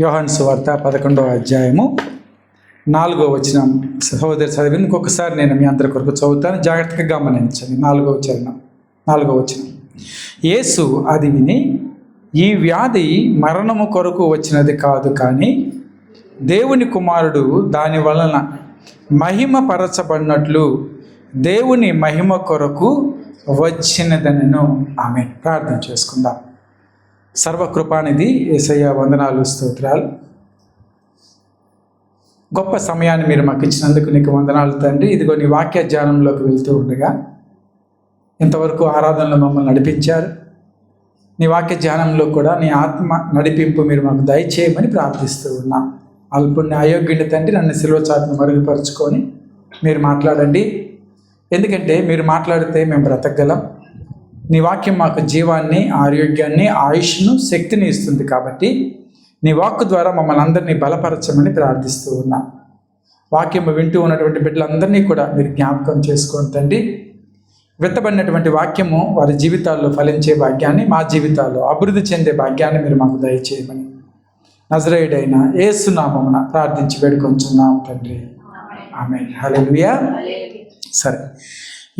యోహాను సువార్త 11వ అధ్యాయము 4వ వచనం సహోదరి చదివి ఇంకొకసారి నేను మీ అందరి కొరకు చదువుతాను, జాగ్రత్తగా గమనించండి. 4వ వచనం. యేసు అది విని, ఈ వ్యాధి మరణము కొరకు వచ్చినది కాదు, కానీ దేవుని కుమారుడు దాని వలన మహిమపరచబడినట్లు దేవుని మహిమ కొరకు వచ్చినదనను. ఆమె ప్రార్థన చేసుకుందాం. సర్వకృపానిధి యేసయ్య, వందనాలు, స్తోత్రాలు. గొప్ప సమయాన్ని మీరు మాకు ఇచ్చినందుకు నీకు వందనాలు తండ్రి. ఇదిగో నీ వాక్య ధ్యానంలోకి వెళ్తూ ఉండగా ఇంతవరకు ఆరాధనలో మమ్మల్ని నడిపించారు. నీ వాక్య ధ్యానంలో కూడా నీ ఆత్మ నడిపింపు మీరు మాకు దయచేయమని ప్రార్థిస్తూ ఉన్నాం. అల్పుణ్ణి అయోగ్యుని తండ్రి, నన్ను సిలువ చాటును మరుగుపరుచుకొని మీరు మాట్లాడండి. ఎందుకంటే మీరు మాట్లాడితే మేము బ్రతకగలం. నీ వాక్యం మాకు జీవాన్ని, ఆరోగ్యాన్ని, ఆయుష్ను, శక్తిని ఇస్తుంది. కాబట్టి నీ వాక్కు ద్వారా మమ్మల్ని అందరినీ బలపరచమని ప్రార్థిస్తూ ఉన్నాం. వాక్యం వింటూ ఉన్నటువంటి బిడ్డలందరినీ కూడా మీరు జ్ఞాపకం చేసుకోండి తండ్రి. విత్తబడినటువంటి వాక్యము వారి జీవితాల్లో ఫలించే భాగ్యాన్ని, మా జీవితాల్లో అభివృద్ధి చెందే భాగ్యాన్ని మీరు మాకు దయచేయమని నజరేయుడైన యేసు నామమున ప్రార్థించి వేడుకొంచున్నాం తండ్రి. ఆమేన్. హల్లెలూయా. సరే,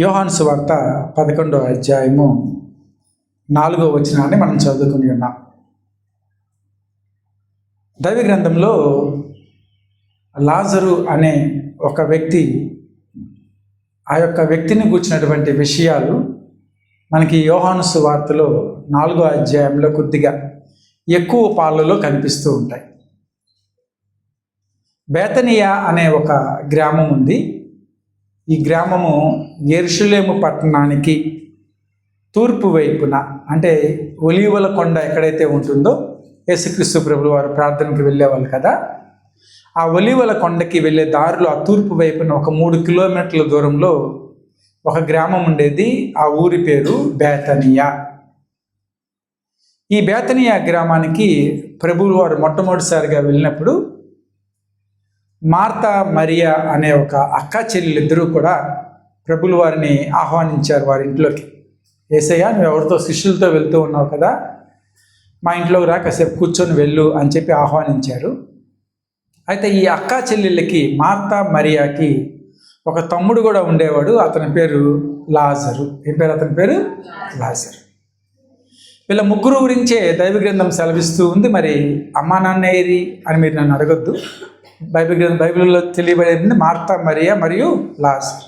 యోహాను సువార్త 11వ అధ్యాయము 4వ వచనాన్ని మనం చదువుకుని ఉన్నాం. దైవ గ్రంథంలో లాజరు అనే ఒక వ్యక్తి, ఆ యొక్క వ్యక్తిని గూర్చినటువంటి విషయాలు మనకి యోహాను సువార్తలో 4వ అధ్యాయంలో కొద్దిగా ఎక్కువ పాళ్ళలో కనిపిస్తూ ఉంటాయి. బేతనియా అనే ఒక గ్రామం ఉంది. ఈ గ్రామము యెరూషలేము పట్టణానికి తూర్పు వైపున, అంటే ఒలీవల కొండ ఎక్కడైతే ఉంటుందో, యేసుక్రీస్తు ప్రభువు వారు ప్రార్థనకి వెళ్ళేవాళ్ళు కదా, ఆ ఒలీవల కొండకి వెళ్ళే దారిలో ఆ తూర్పు వైపున ఒక 3 కిలోమీటర్ల దూరంలో ఒక గ్రామం ఉండేది. ఆ ఊరి పేరు బేతనియా. ఈ బేతనియా గ్రామానికి ప్రభువు వారు మొట్టమొదటిసారిగా వెళ్ళినప్పుడు మార్తా, మరియా అనే ఒక అక్క చెల్లెలిద్దరూ కూడా ప్రభువుల వారిని ఆహ్వానించారు వారి ఇంట్లోకి. యేసయ్య, నువ్వు ఎవరితో శిష్యులతో వెళ్తూ ఉన్నావు కదా, మా ఇంట్లోకి రా, కాసేపు కూర్చొని వెళ్ళు అని చెప్పి ఆహ్వానించారు. అయితే ఈ అక్క చెల్లెళ్ళకి, మార్తా మరియాకి ఒక తమ్ముడు కూడా ఉండేవాడు. అతని పేరు లాజరు. ఏం పేరు అతని పేరు? లాజరు. వీళ్ళ ముగ్గురు గురించే దైవ గ్రంథం సెలవిస్తూ ఉంది. మరి అమ్మా నాన్న ఏరి అని మీరు నన్ను అడగొద్దు. బైబిల్లో తెలియబడేది మార్తా, మరియా మరియు లాజరు.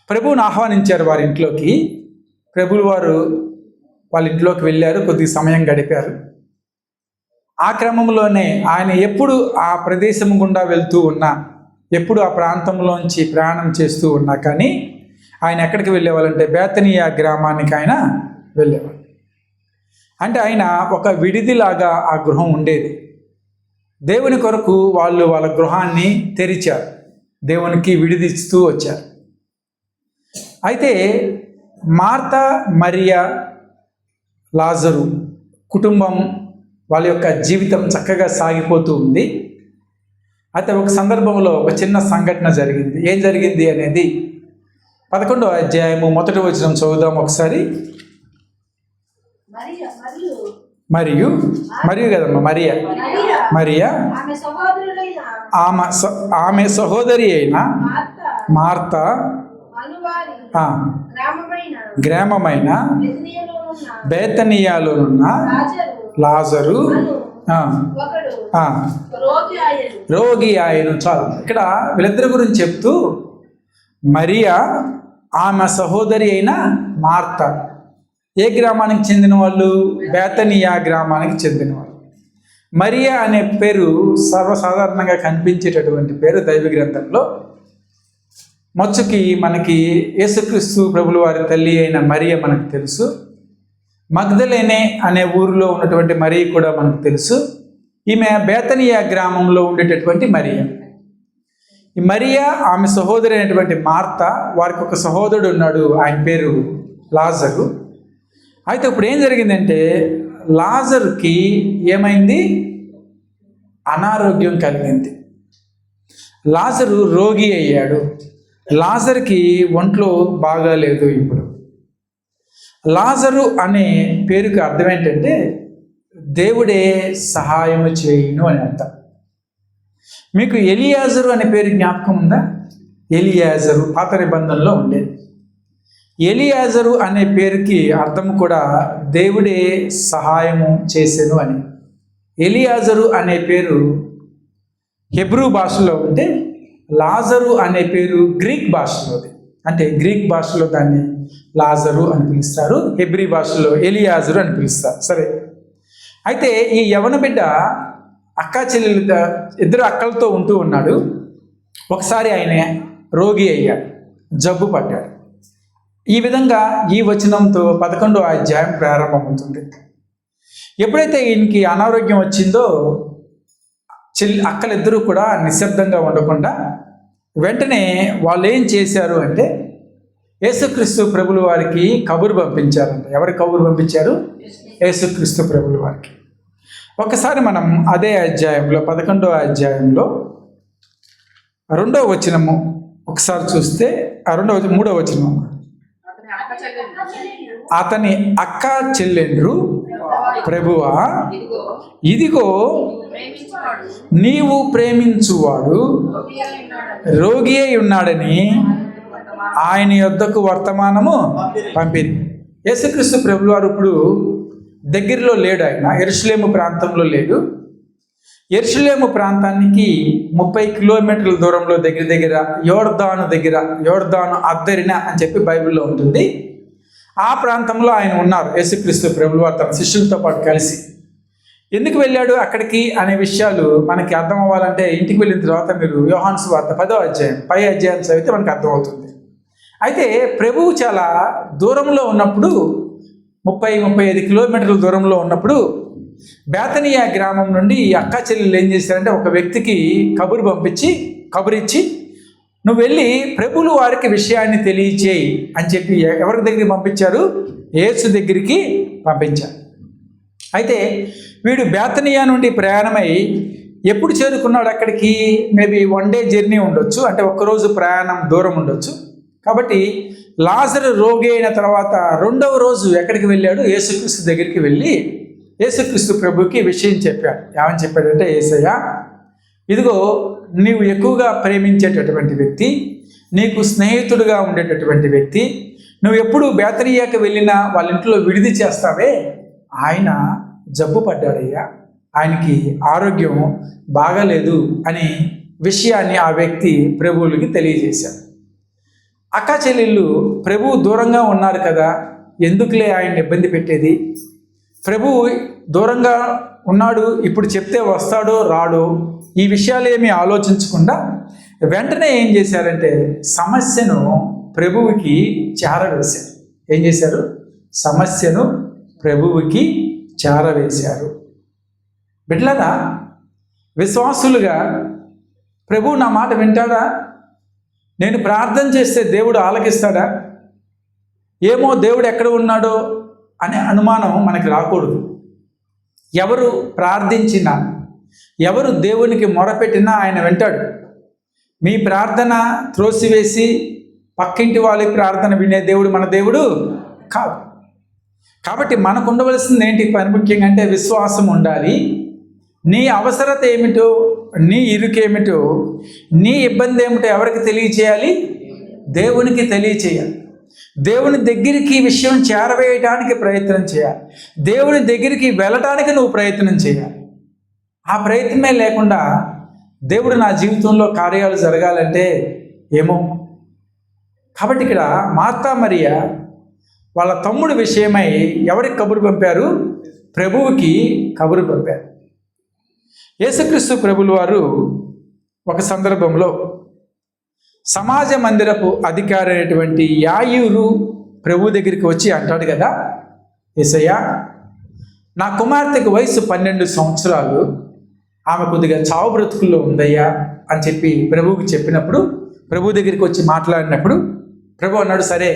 ప్రభువుని ఆహ్వానించారు వారి ఇంట్లోకి. ప్రభువు వారు వాళ్ళ ఇంట్లోకి వెళ్ళారు, కొద్ది సమయం గడిపారు. ఆ క్రమంలోనే ఆయన ఎప్పుడు ఆ ప్రదేశం గుండా వెళ్తూ ఉన్నా, ఎప్పుడు ఆ ప్రాంతంలోంచి ప్రయాణం చేస్తూ ఉన్నా కానీ ఆయన ఎక్కడికి వెళ్ళేవాళ్ళంటే బేతనియా గ్రామానికి ఆయన వెళ్ళేవాళ్ళు. అంటే ఆయన ఒక విడిదిలాగా ఆ గృహం ఉండేది. దేవుని కొరకు వాళ్ళు వాళ్ళ గృహాన్ని తెరిచారు, దేవునికి విడిదిస్తూ వచ్చారు. అయితే మార్తా, మరియా, లాజరు కుటుంబం, వాళ్ళ యొక్క జీవితం చక్కగా సాగిపోతూ ఉంది. అయితే ఒక సందర్భంలో ఒక చిన్న సంఘటన జరిగింది. ఏం జరిగింది అనేది 11వ అధ్యాయము 1వ వచనం చదువుదాం ఒకసారి. మరియు కదమ్మా, మరియా ఆమె సహోదరి అయిన మార్తా గ్రామమైన బేతనియాలోనున్న లాజరు రోగి ఆయను. చాలు, ఇక్కడ వీళ్ళిద్దరి గురించి చెప్తూ మరియా, ఆమె సహోదరి అయిన మార్తా ఏ గ్రామానికి చెందిన వాళ్ళు? బేతనియా గ్రామానికి చెందిన వాళ్ళు. మరియా అనే పేరు సర్వసాధారణంగా కనిపించేటటువంటి పేరు దైవ గ్రంథంలో. మచ్చుకి మనకి యేసుక్రీస్తు ప్రభుల వారి తల్లి అయిన మరియ మనకు తెలుసు. మగ్దలేనే అనే ఊరిలో ఉన్నటువంటి మరియ కూడా మనకు తెలుసు. ఈమె బేతనియా గ్రామంలో ఉండేటటువంటి మరియ. ఈ మరియ, ఆమె సహోదరి అయినటువంటి మార్తా, వారికి ఒక సహోదరుడు ఉన్నాడు, ఆయన పేరు లాజరు. అయితే ఇప్పుడు ఏం జరిగిందంటే లాజరుకి ఏమైంది? అనారోగ్యం కలిగింది. లాజరు రోగి అయ్యాడు. లాజర్కి ఒంట్లో బాగాలేదు. ఇప్పుడు లాజరు అనే పేరుకి అర్థం ఏంటంటే దేవుడే సహాయము చేయును అని అర్థం. మీకు ఎలియాజరు అనే పేరు జ్ఞాపకం ఉందా? ఎలియాజరు పాత నిబంధనలో ఉండేది. ఎలియాజరు అనే పేరుకి అర్థం కూడా దేవుడే సహాయము చేసెను అని. ఎలియాజరు అనే పేరు హెబ్రూ భాషలో ఉంటే, లాజరు అనే పేరు గ్రీక్ భాషలోది. అంటే గ్రీక్ భాషలో దాన్ని లాజరు అని పిలుస్తారు, హెబ్రీ భాషలో ఎలియాజరు అని పిలుస్తారు. సరే, అయితే ఈ యవన బిడ్డ అక్కా చెల్లెలు ఇద్దరు అక్కలతో ఉంటూ ఉన్నాడు. ఒకసారి ఆయన రోగి అయ్యాడు, జబ్బు పడ్డాడు. ఈ విధంగా ఈ వచనంతో 11వ అధ్యాయం ప్రారంభమవుతుంది. ఎప్పుడైతే ఈయనకి అనారోగ్యం వచ్చిందో అక్కలిద్దరూ కూడా నిశ్శబ్దంగా ఉండకుండా వెంటనే వాళ్ళు ఏం చేశారు అంటే యేసుక్రీస్తు ప్రభుల వారికి కబురు పంపించారంట. ఎవరి కబురు పంపించారు? యేసుక్రీస్తు ప్రభుల వారికి. ఒకసారి మనం అదే అధ్యాయంలో 11వ అధ్యాయంలో 2వ వచనము ఒకసారి చూస్తే, 3వ వచనం, అతని అక్క చెల్లెండ్రు ప్రభువా, ఇదిగో నీవు ప్రేమించువాడు రోగి అయి ఉన్నాడని ఆయన యొద్దకు వర్తమానము పంపింది. యేసుక్రీస్తు ప్రభుల వారు ఇప్పుడు దగ్గరలో లేడు. ఆయన యెరూషలేము ప్రాంతంలో లేడు. యెరూషలేము ప్రాంతానికి 30 కిలోమీటర్ల దూరంలో దగ్గర యోర్దాను అద్దరిన అని చెప్పి బైబిల్లో ఉంటుంది. ఆ ప్రాంతంలో ఆయన ఉన్నారు. యేసుక్రీస్తు ప్రభుల వారు తన శిష్యులతో పాటు కలిసి. ఎందుకు వెళ్ళాడు అక్కడికి అనే విషయాలు మనకి అర్థం అవ్వాలంటే ఇంటికి వెళ్ళిన తర్వాత మీరు యోహాను సువార్త 10వ అధ్యాయం పై అధ్యాయం చదివితే మనకు అర్థమవుతుంది. అయితే ప్రభువు చాలా దూరంలో ఉన్నప్పుడు, 30-35 కిలోమీటర్ల దూరంలో ఉన్నప్పుడు బేతనియా గ్రామం నుండి ఈ అక్కా చెల్లెలు ఏం చేశారంటే ఒక వ్యక్తికి కబురిచ్చి నువ్వు వెళ్ళి ప్రభువుల వారికి విషయాన్ని తెలియచేయి అని చెప్పి ఎవరి దగ్గరికి పంపించారు? యేసు దగ్గరికి పంపించారు. అయితే వీడు బేతనియా నుండి ప్రయాణమై ఎప్పుడు చేరుకున్నాడు అక్కడికి? మేబీ 1 డే జర్నీ ఉండొచ్చు, అంటే ఒక్కరోజు ప్రయాణం దూరం ఉండొచ్చు. కాబట్టి లాజరు రోగి అయిన తర్వాత 2వ రోజు ఎక్కడికి వెళ్ళాడు? యేసుక్రీస్తు దగ్గరికి వెళ్ళి యేసుక్రీస్తు ప్రభుకి విషయం చెప్పాడు. ఏమని చెప్పాడంటే, యేసయ్య, ఇదిగో నీవు ఎక్కువగా ప్రేమించేటటువంటి వ్యక్తి, నీకు స్నేహితుడిగా ఉండేటటువంటి వ్యక్తి, నువ్వు ఎప్పుడు బేతనియాకి వెళ్ళినా వాళ్ళ ఇంట్లో విడిది చేస్తావే, ఆయన జబ్బు పడ్డాడయ్యా, ఆయనకి ఆరోగ్యం బాగలేదు అని విషయాన్ని ఆ వ్యక్తి ప్రభువులకి తెలియజేశాడు. అక్కా చెల్లెళ్ళు ప్రభువు దూరంగా ఉన్నారు కదా, ఎందుకులే ఆయన ఇబ్బంది పెట్టేది, ప్రభువు దూరంగా ఉన్నాడు, ఇప్పుడు చెప్తే వస్తాడో రాడో, ఈ విషయాలు ఏమీ ఆలోచించకుండా వెంటనే ఏం చేశారంటే సమస్యను ప్రభువుకి చేరవేశారు. ఏం చేశారు? సమస్యను ప్రభువుకి చేరవేశారు. బిడ్డలారా, విశ్వాసులుగా ప్రభువు నా మాట వింటాడా? నేను ప్రార్థన చేస్తే దేవుడు ఆలకిస్తాడా? ఏమో దేవుడు ఎక్కడ ఉన్నాడో అనే అనుమానం మనకి రాకూడదు. ఎవరు ప్రార్థించినా, ఎవరు దేవునికి మొరపెట్టినా ఆయన వింటాడు. మీ ప్రార్థన త్రోసివేసి పక్కింటి వాళ్ళ ప్రార్థన వినే దేవుడు మన దేవుడు కాదు. కాబట్టి మనకు ఉండవలసింది ఏంటి? ముఖ్యంగా అంటే విశ్వాసం ఉండాలి. నీ అవసరత ఏమిటో, నీ ఇరుకేమిటో, నీ ఇబ్బంది ఏమిటో ఎవరికి తెలియచేయాలి? దేవునికి తెలియచేయాలి. దేవుని దగ్గరికి విషయం చేరవేయడానికి ప్రయత్నం చేయాలి. దేవుని దగ్గరికి వెళ్ళటానికి నువ్వు ప్రయత్నం చేయాలి. ఆ ప్రయత్నమే లేకుండా దేవుడు నా జీవితంలో కార్యాలు జరగాలంటే ఏమో. కాబట్టి ఇక్కడ మార్తా మరియ వాళ్ళ తమ్ముడి విషయమై ఎవరికి కబురు పంపారు? ప్రభువుకి కబురు పంపారు. యేసుక్రీస్తు ప్రభుల వారు ఒక సందర్భంలో సమాజ మందిరపు అధికారి అయినటువంటి యాయూరు ప్రభు దగ్గరికి వచ్చి అంటాడు కదా, యేసయ్య, నా కుమార్తెకు వయసు 12 సంవత్సరాలు, ఆమె కొద్దిగా చావు బ్రతుకుల్లో ఉందయ్యా అని చెప్పి ప్రభువుకి చెప్పినప్పుడు, ప్రభు దగ్గరికి వచ్చి మాట్లాడినప్పుడు ప్రభు అన్నాడు, సరే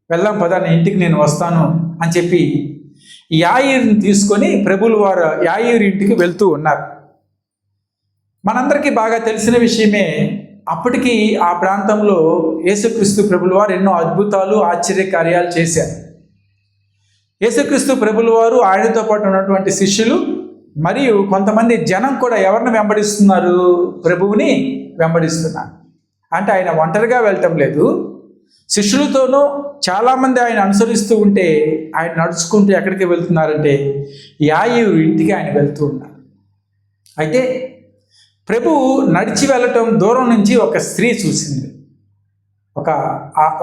వెళ్దాం పదా, నీ ఇంటికి నేను వస్తాను అని చెప్పి యాయూరుని తీసుకొని ప్రభువుల వారు యాయూరు ఇంటికి వెళ్తూ ఉన్నారు. మనందరికీ బాగా తెలిసిన విషయమే, అప్పటికి ఆ ప్రాంతంలో యేసుక్రీస్తు ప్రభుల వారు ఎన్నో అద్భుతాలు ఆశ్చర్య కార్యాలు చేశారు. యేసుక్రీస్తు ప్రభుల వారు, ఆయనతో పాటు ఉన్నటువంటి శిష్యులు మరియు కొంతమంది జనం కూడా ఎవరిని వెంబడిస్తున్నారు? ప్రభువుని వెంబడిస్తున్నారు. అంటే ఆయన ఒంటరిగా వెళ్ళటం లేదు, శిష్యులతోనూ చాలామంది ఆయన అనుసరిస్తూ ఉంటే ఆయన నడుచుకుంటూ ఎక్కడికి వెళ్తున్నారంటే యాయీరు ఇంటికి ఆయన వెళ్తూ ఉన్నారు. అయితే ప్రభు నడిచి వెళ్ళటం దూరం నుంచి ఒక స్త్రీ చూసింది.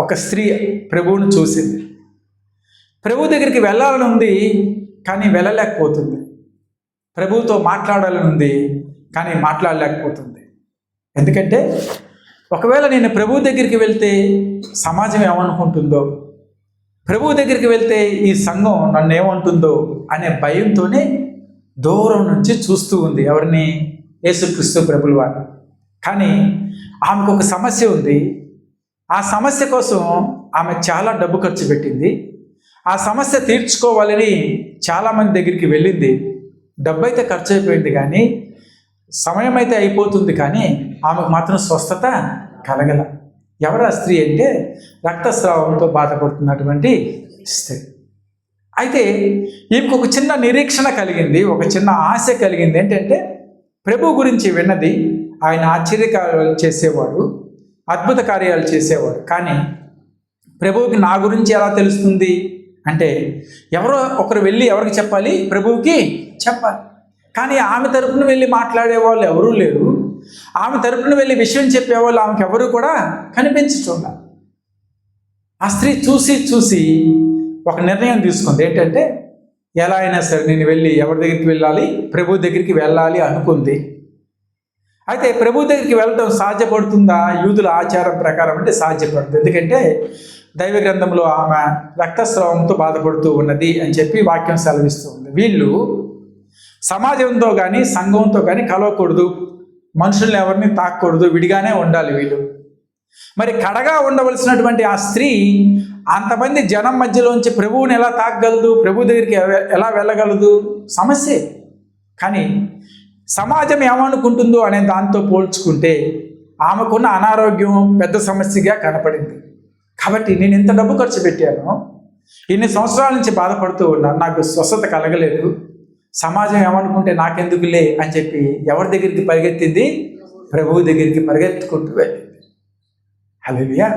ఒక స్త్రీ ప్రభువును చూసింది. ప్రభు దగ్గరికి వెళ్ళాలని ఉంది, కానీ వెళ్ళలేకపోతుంది. ప్రభువుతో మాట్లాడాలని ఉంది, కానీ మాట్లాడలేకపోతుంది. ఎందుకంటే ఒకవేళ నేను ప్రభువు దగ్గరికి వెళ్తే సమాజం ఏమనుకుంటుందో, ప్రభువు దగ్గరికి వెళ్తే ఈ సంఘం నన్ను ఏమంటుందో అనే భయంతోనే దూరం నుంచి చూస్తూ ఉంది. ఎవరిని? యేసుక్రీస్తు ప్రభుల వారు. కానీ ఆమెకు ఒక సమస్య ఉంది. ఆ సమస్య కోసం ఆమె చాలా డబ్బు ఖర్చు పెట్టింది. ఆ సమస్య తీర్చుకోవాలని చాలామంది దగ్గరికి వెళ్ళింది. డబ్బు అయితే ఖర్చు అయిపోయింది, కానీ సమయం అయితే అయిపోతుంది, కానీ ఆమెకు మాత్రం స్వస్థత కలగల. ఎవరు ఆ స్త్రీ అంటే రక్తస్రావంతో బాధపడుతున్నటువంటి స్త్రీ. అయితే ఈమెకు ఒక చిన్న నిరీక్షణ కలిగింది, ఒక చిన్న ఆశ కలిగింది. ఏంటంటే ప్రభు గురించి విన్నది. ఆయన ఆశ్చర్యకార్యాలు చేసేవాడు, అద్భుత కార్యాలు చేసేవాడు. కానీ ప్రభువుకి నా గురించి ఎలా తెలుస్తుంది అంటే ఎవరో ఒకరు వెళ్ళి ఎవరికి చెప్పాలి? ప్రభువుకి చెప్పాలి. కానీ ఆమె తరపున వెళ్ళి మాట్లాడే వాళ్ళు ఎవరూ లేరు. ఆమె తరపున వెళ్ళి విషయం చెప్పేవాళ్ళు ఆమెకు ఎవరు కూడా కనిపించకుండా. ఆ స్త్రీ చూసి ఒక నిర్ణయం తీసుకుంది. ఏంటంటే ఎలా అయినా సరే నేను వెళ్ళి ఎవరి దగ్గరికి వెళ్ళాలి? ప్రభు దగ్గరికి వెళ్ళాలి అనుకుంది. అయితే ప్రభు దగ్గరికి వెళ్ళడం సాధ్యపడుతుందా? యూదుల ఆచారం ప్రకారం అంటే సాధ్యపడుతుంది. ఎందుకంటే దైవ గ్రంథంలో ఆమె రక్తస్రావంతో బాధపడుతూ ఉన్నది అని చెప్పి వాక్యం సెలవిస్తూ ఉంది. వీళ్ళు సమాజంతో కానీ సంఘంతో కానీ కలవకూడదు, మనుషుల్ని ఎవరిని తాకూడదు, విడిగానే ఉండాలి వీళ్ళు. మరి కడగా ఉండవలసినటువంటి ఆ స్త్రీ అంతమంది జనం మధ్యలోంచి ప్రభువుని ఎలా తాకగలదు? ప్రభు దగ్గరికి ఎలా వెళ్ళగలదు? సమస్యే. కానీ సమాజం ఏమనుకుంటుందో అనే దాంతో పోల్చుకుంటే ఆమెకున్న అనారోగ్యం పెద్ద సమస్యగా కనపడింది. కాబట్టి నేను ఇంత డబ్బు ఖర్చు పెట్టాను, ఇన్ని సంవత్సరాల నుంచి బాధపడుతూ ఉన్నాను, నాకు స్వస్థత కలగలేదు, సమాజం ఏమనుకుంటే నాకెందుకులే అని చెప్పి ఎవరి దగ్గరికి పరిగెత్తింది? ప్రభువు దగ్గరికి పరిగెత్తుకుంటూ వెళ్ళింది. హల్లెలూయా.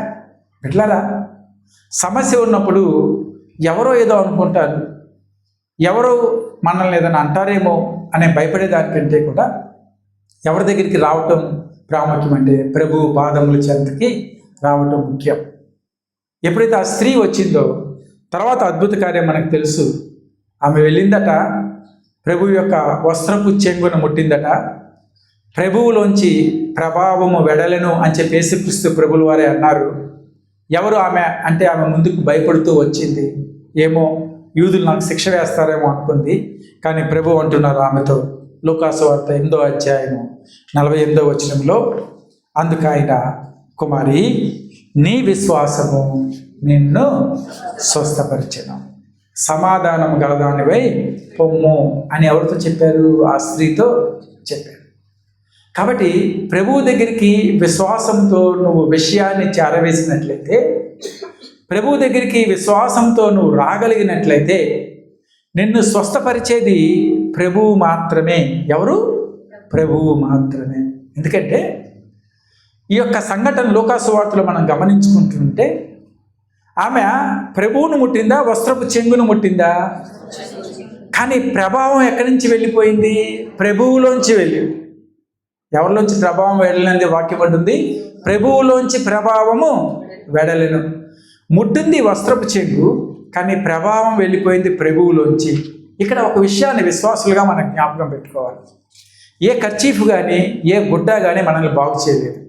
ఎట్లారా సమస్య ఉన్నప్పుడు ఎవరో ఏదో అనుకుంటారు, ఎవరో మనల్ని ఏదైనా అంటారేమో అనే భయపడేదానికంటే కూడా ఎవరి దగ్గరికి రావటం ప్రాముఖ్యం అంటే ప్రభు పాదముల చెంతకి రావటం ముఖ్యం. ఎప్పుడైతే ఆ స్త్రీ వచ్చిందో తర్వాత అద్భుత కార్యం మనకు తెలుసు. ఆమె వెళ్ళిందట, ప్రభు యొక్క వస్త్రపు చెంగున ముట్టిందట. ప్రభువులోంచి ప్రభావము వెడలెను అని చెప్పి యేసుక్రీస్తు ప్రభుల వారే అన్నారు. ఎవరు ఆమె అంటే ఆమె ముందుకు భయపడుతూ వచ్చింది. ఏమో యూదులు నాకు శిక్ష వేస్తారేమో అనుకుంది. కానీ ప్రభు అంటున్నారు ఆమెతో, లూకాసు వార్త 8వ అధ్యాయము 48వ వచనంలో, అందుకు ఆయన, కుమారి నీ విశ్వాసము నిన్ను స్వస్థపరిచెను, సమాధానం గలదానివై పొమ్ము అని ఎవరితో చెప్పారు? ఆ స్త్రీతో చెప్పారు. కాబట్టి ప్రభువు దగ్గరికి విశ్వాసంతో నువ్వు విషయాన్ని చేరవేసినట్లయితే, ప్రభువు దగ్గరికి విశ్వాసంతో నువ్వు రాగలిగినట్లయితే నిన్ను స్వస్థపరిచేది ప్రభువు మాత్రమే. ఎవరు? ప్రభువు మాత్రమే. ఎందుకంటే ఈ యొక్క సంఘటన లూకాసు వార్తలో మనం గమనించుకుంటుంటే ఆమె ప్రభువును ముట్టిందా? వస్త్రపు చెంగును ముట్టిందా? కానీ ప్రభావం ఎక్కడి నుంచి వెళ్ళిపోయింది? ప్రభువులోంచి వెళ్ళింది. ఎవరిలోంచి ప్రభావం వెడలినది వాక్యం అంటుంది? ప్రభువులోంచి ప్రభావము వెడలెను. ముట్టింది వస్త్రపు చెంగు, కానీ ప్రభావం వెళ్ళిపోయింది ప్రభువులోంచి. ఇక్కడ ఒక విషయాన్ని విశ్వాసులుగా మనం జ్ఞాపకం పెట్టుకోవాలి. ఏ కర్చీఫ్ కానీ ఏ గుడ్డ కానీ మనల్ని బాగు చేయలేదు.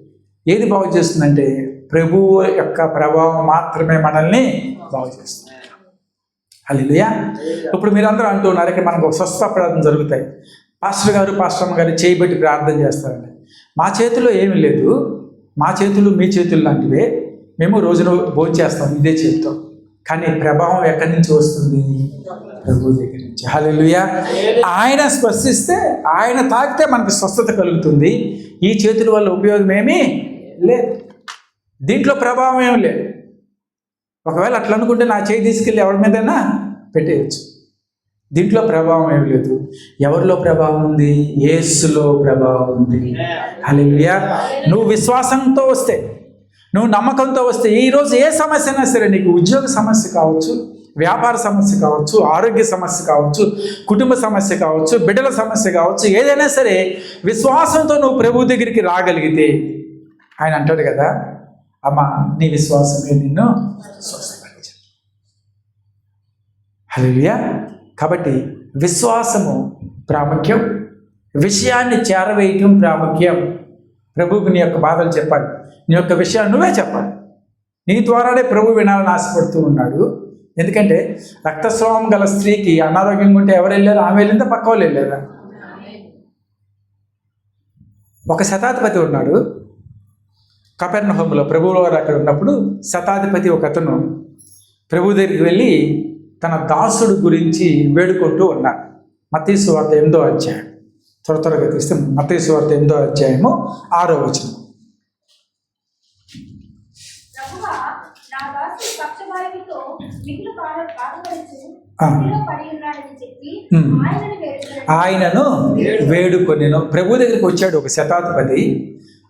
ఏది బాగు చేస్తుందంటే ప్రభువు యొక్క ప్రభావం మాత్రమే మనల్ని బాగు చేస్తుంది. హల్లెలూయా. ఇప్పుడు మీరందరూ అంటున్నారు, ఇక్కడ మనకు స్వస్థ ప్రార్థన జరుగుతాయి, పాస్టర్ గారు పాస్టమ్మ గారు చేయబెట్టి ప్రార్థన చేస్తారండి. మా చేతిలో ఏమీ లేదు, మా చేతులు మీ చేతులు లాంటివే, మేము రోజున భోజనం చేస్తాం ఇదే చేతితో. కానీ ప్రభావం ఎక్కడి నుంచి వస్తుంది? ప్రభు దగ్గర నుంచి. హల్లెలూయా. ఆయన స్పర్శిస్తే, ఆయన తాకితే మనకు స్వస్థత కలుగుతుంది. ఈ చేతుల వల్ల ఉపయోగం ఏమీ లేదు, దీంట్లో ప్రభావం ఏమి లేదు. ఒకవేళ అట్లా అనుకుంటే నా చేయి తీసుకెళ్ళి ఎవరి మీదైనా పెట్టేయచ్చు. దీంట్లో ప్రభావం ఏమి లేదు. ఎవరిలో ప్రభావం ఉంది? యేసులో ప్రభావం ఉంది. హల్లెలూయా. నువ్వు విశ్వాసంతో వస్తే, నువ్వు నమ్మకంతో వస్తే, ఈరోజు ఏ సమస్య అయినా సరే, నీకు ఉద్యోగ సమస్య కావచ్చు, వ్యాపార సమస్య కావచ్చు, ఆరోగ్య సమస్య కావచ్చు, కుటుంబ సమస్య కావచ్చు, బిడ్డల సమస్య కావచ్చు, ఏదైనా సరే విశ్వాసంతో నువ్వు ప్రభు దగ్గరికి రాగలిగితే ఆయన అంటాడు కదా, అమ్మా నీ విశ్వాసమే నిన్ను స్వస్థపరిచింది. హల్లెలూయా. కాబట్టి విశ్వాసము ప్రాముఖ్యం, విషయాన్ని చేరవేయటం ప్రాముఖ్యం. ప్రభువుకి నీ యొక్క బాధలు చెప్పాలి, నీ యొక్క విషయాన్ని నువ్వే చెప్పాలి. నీ ద్వారానే ప్రభు వినాలని ఆశపడుతూ ఉన్నాడు. ఎందుకంటే రక్తస్రావం గల స్త్రీకి అనారోగ్యంగా ఉంటే ఎవరు వెళ్ళారు? ఆమె వెళ్ళిందా, పక్క వాళ్ళు వెళ్ళారా? ఒక శతాధిపతి ఉన్నాడు కపెర్నహూములో. ప్రభువు వారు అక్కడ ఉన్నప్పుడు శతాధిపతి ఒక అతను ప్రభు దగ్గరికి వెళ్ళి తన దాసుడు గురించి వేడుకుంటూ ఉన్నాడు. మత్తయి సువార్త 8వ అధ్యాయం, త్వరగా తీస్తే మత్తయి సువార్త 8వ అధ్యాయము 6వ వచనం. ఆయనను వేడుకొనెను. ప్రభు దగ్గరికి వచ్చాడు ఒక శతాధిపతి.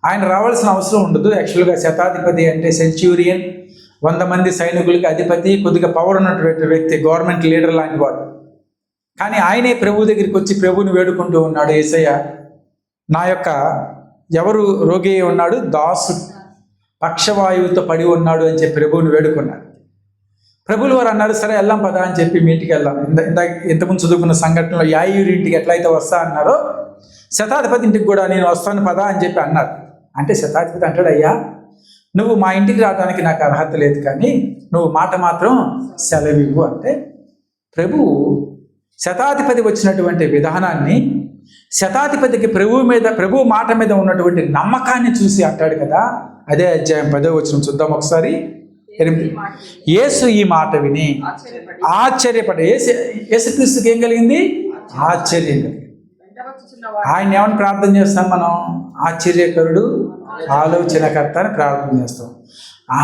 ఆయన రావాల్సిన అవసరం ఉండదు. యాక్చువల్గా శతాధిపతి అంటే సెంచ్యూరియన్, 100 మంది సైనికులకి అధిపతి, కొద్దిగా పవర్ ఉన్నటువంటి వ్యక్తి, గవర్నమెంట్ లీడర్ లాంటి వాడు. కానీ ఆయనే ప్రభు దగ్గరికి వచ్చి ప్రభువుని వేడుకుంటూ ఉన్నాడు. యేసయ్య, నా యొక్క ఎవరు రోగి ఉన్నాడు? దాసుడు పక్షవాయువుతో పడి ఉన్నాడు అని చెప్పి ప్రభువుని వేడుకున్నాడు. ప్రభువులు వారు అన్నారు, సరే వెళ్దాం పదా అని చెప్పి మీ ఇంటికి వెళ్దాం. ఇంతకుముందు చదువుకున్న సంఘటనలో యాయూరి ఇంటికి ఎట్లయితే వస్తా అన్నారో శతాధిపతి ఇంటికి కూడా నేను వస్తాను పదా అని చెప్పి అన్నారు. అంటే శతాధిపతి అంటాడు, అయ్యా నువ్వు మా ఇంటికి రావడానికి నాకు అర్హత లేదు, కానీ నువ్వు మాట మాత్రం సెలవివ్వు అంటే ప్రభువు శతాధిపతి వచ్చినటువంటి విధానాన్ని, శతాధిపతికి ప్రభు మాట మీద ఉన్నటువంటి నమ్మకాన్ని చూసి అంటాడు కదా. అదే అధ్యాయం 10వ వచనం చూద్దాం ఒకసారి. యేసు ఈ మాట విని ఆశ్చర్యపడ్డ. యేసుక్రీస్తుకి ఏం కలిగింది? ఆశ్చర్యం కలిగింది. ఆయన ఏమని ప్రార్థన చేస్తాం మనం? ఆశ్చర్యకరుడు, ఆలోచనకర్త అని ప్రార్థన చేస్తాం.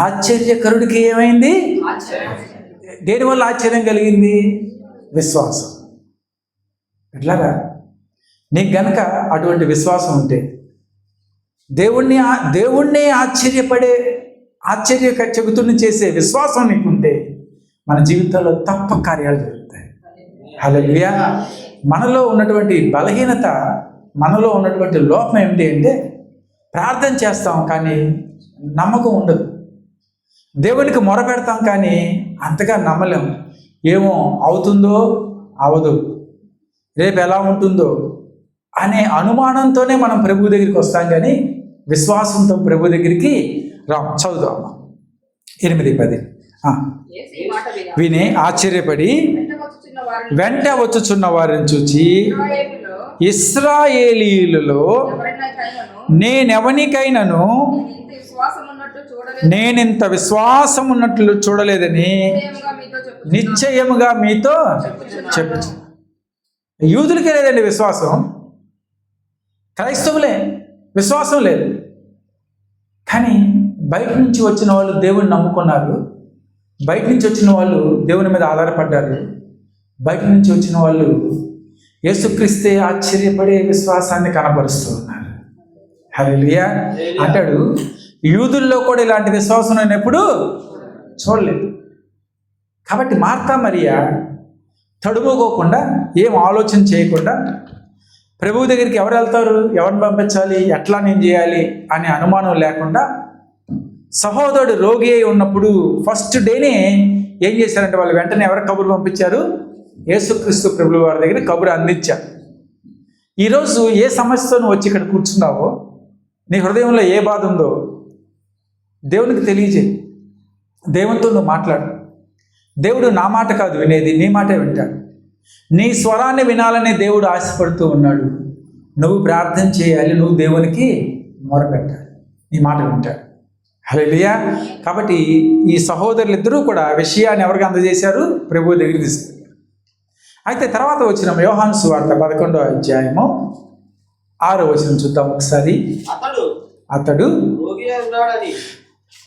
ఆశ్చర్యకరుడికి ఏమైంది? దేనివల్ల ఆశ్చర్యం కలిగింది? విశ్వాసం. ఎట్లాగా నీకు గనక అటువంటి విశ్వాసం ఉంటే, దేవుణ్ణి చెబుతున్న చేసే విశ్వాసం నీకుంటే మన జీవితంలో తప్ప కార్యాలు జరుగుతాయి. హల్లెలూయా. మనలో ఉన్నటువంటి బలహీనత, మనలో ఉన్నటువంటి లోపం ఏమిటి అంటే ప్రార్థన చేస్తాం కానీ నమ్మకం ఉండదు. దేవునికి మొరపెడతాం కానీ అంతగా నమ్మలేం. ఏమో అవుతుందో అవదు, రేపు ఎలా ఉంటుందో అనే అనుమానంతోనే మనం ప్రభు దగ్గరికి వస్తాం కానీ విశ్వాసంతో ప్రభు దగ్గరికి రామ్. చదువుదామా 8-10. విని ఆశ్చర్యపడి వెంట వచ్చుచున్న వారిని చూచి, ఇశ్రాయేలీయులలో నేనెవనికైనాను నేనింత విశ్వాసం ఉన్నట్లు చూడలేదని నిశ్చయముగా మీతో చెప్పు. యూదులకే లేదండి విశ్వాసం, క్రైస్తవులే విశ్వాసం లేదు. కానీ బయట నుంచి వచ్చిన వాళ్ళు దేవుని నమ్ముకున్నారు, బయట నుంచి వచ్చిన వాళ్ళు దేవుని మీద ఆధారపడ్డారు, బయట నుంచి వచ్చిన వాళ్ళు యేసుక్రీస్తే ఆశ్చర్యపడే విశ్వాసాన్ని కనబరుస్తూ ఉన్నారు. హల్లెలూయా. అంటాడు, యూదుల్లో కూడా ఇలాంటి విశ్వాసం నేను ఎప్పుడు చూడలేదు. కాబట్టి మార్తా మరియా తడుముకోకుండా, ఏం ఆలోచన చేయకుండా ప్రభువు దగ్గరికి ఎవరు వెళ్తారు, ఎవరిని పంపించాలి, ఎట్లా నేను చేయాలి అనే అనుమానం లేకుండా, సహోదరుడు రోగి అయి ఉన్నప్పుడు ఫస్ట్ డేనే ఏం చేశారంటే వాళ్ళు వెంటనే ఎవరు కబురు పంపించారు? యేసుక్రీస్తు ప్రభువు వారి దగ్గర కబురు అందించారు. ఈరోజు ఏ సమస్యతో నువ్వు వచ్చి ఇక్కడ కూర్చున్నావో, నీ హృదయంలో ఏ బాధ ఉందో దేవునికి తెలియజేయి. దేవునితో నువ్వు మాట్లాడు. దేవుడు నా మాట కాదు వినేది, నీ మాటే వింటాడు. నీ స్వరాన్ని వినాలనే దేవుడు ఆశపడుతూ ఉన్నాడు. నువ్వు ప్రార్థన చేయాలి, నువ్వు దేవునికి మొరపెట్టాలి, నీ మాట వింటాడు. హల్లెలూయా. కాబట్టి ఈ సహోదరులిద్దరూ కూడా విషయాన్ని ఎవరికి అందజేశారు? ప్రభువు దగ్గరికి తీసుకెళ్ళారు. అయితే తర్వాత వచ్చిన యోహాను సువార్త 11వ అధ్యాయము 6వ వచనం చూద్దాం ఒకసారి. అతడు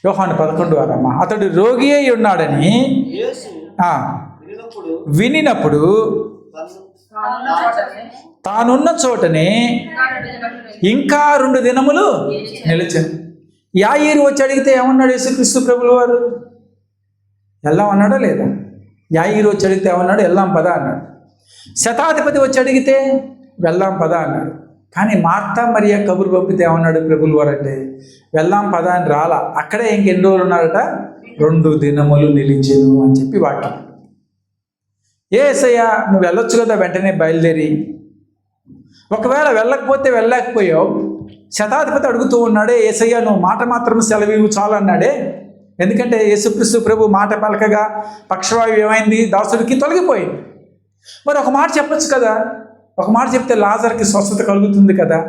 యోహాను 11:6 అతడు రోగి అయి ఉన్నాడని వినినప్పుడు తానున్న చోటనే ఇంకా 2 దినములు నిలిచాను. యాయీరు వచ్చి అడిగితే ఏమన్నాడు యేసుక్రీస్తు ప్రభుల వారు? వెళ్దాం అన్నాడా లేదా? యాయీరు వచ్చి అడిగితే ఏమన్నాడు? వెళ్దాం పదా అన్నాడు. శతాధిపతి వచ్చి అడిగితే వెళ్దాం పదా అన్నాడు. కానీ మార్తా మరియా కబురు పంపితే ఏమన్నాడు ప్రభుల వారు అంటే వెళ్దాం పదా అని రాలా. అక్కడే ఇంకెన్ని రోజులు ఉన్నాడట? 2 దినములు నిలిచెను అని చెప్పి వాక్యం. యేసయ్య నువ్వు వెళ్ళొచ్చు కదా వెంటనే బయలుదేరి. ఒకవేళ వెళ్ళకపోతే వెళ్ళలేకపోయావు. శతాధిపతి అడుగుతూ ఉన్నాడే, యేసయ్య నువ్వు మాట మాత్రం సెలవు చాలు అన్నాడే. ఎందుకంటే యేసుక్రీస్తు ప్రభు మాట పలకగా పక్షవాయువు ఏమైంది? దాసుడికి తొలగిపోయింది. మరి ఒక మాట చెప్పొచ్చు కదా. ఒక మాట చెప్తే లాజర్కి స్వస్థత కలుగుతుంది కదా.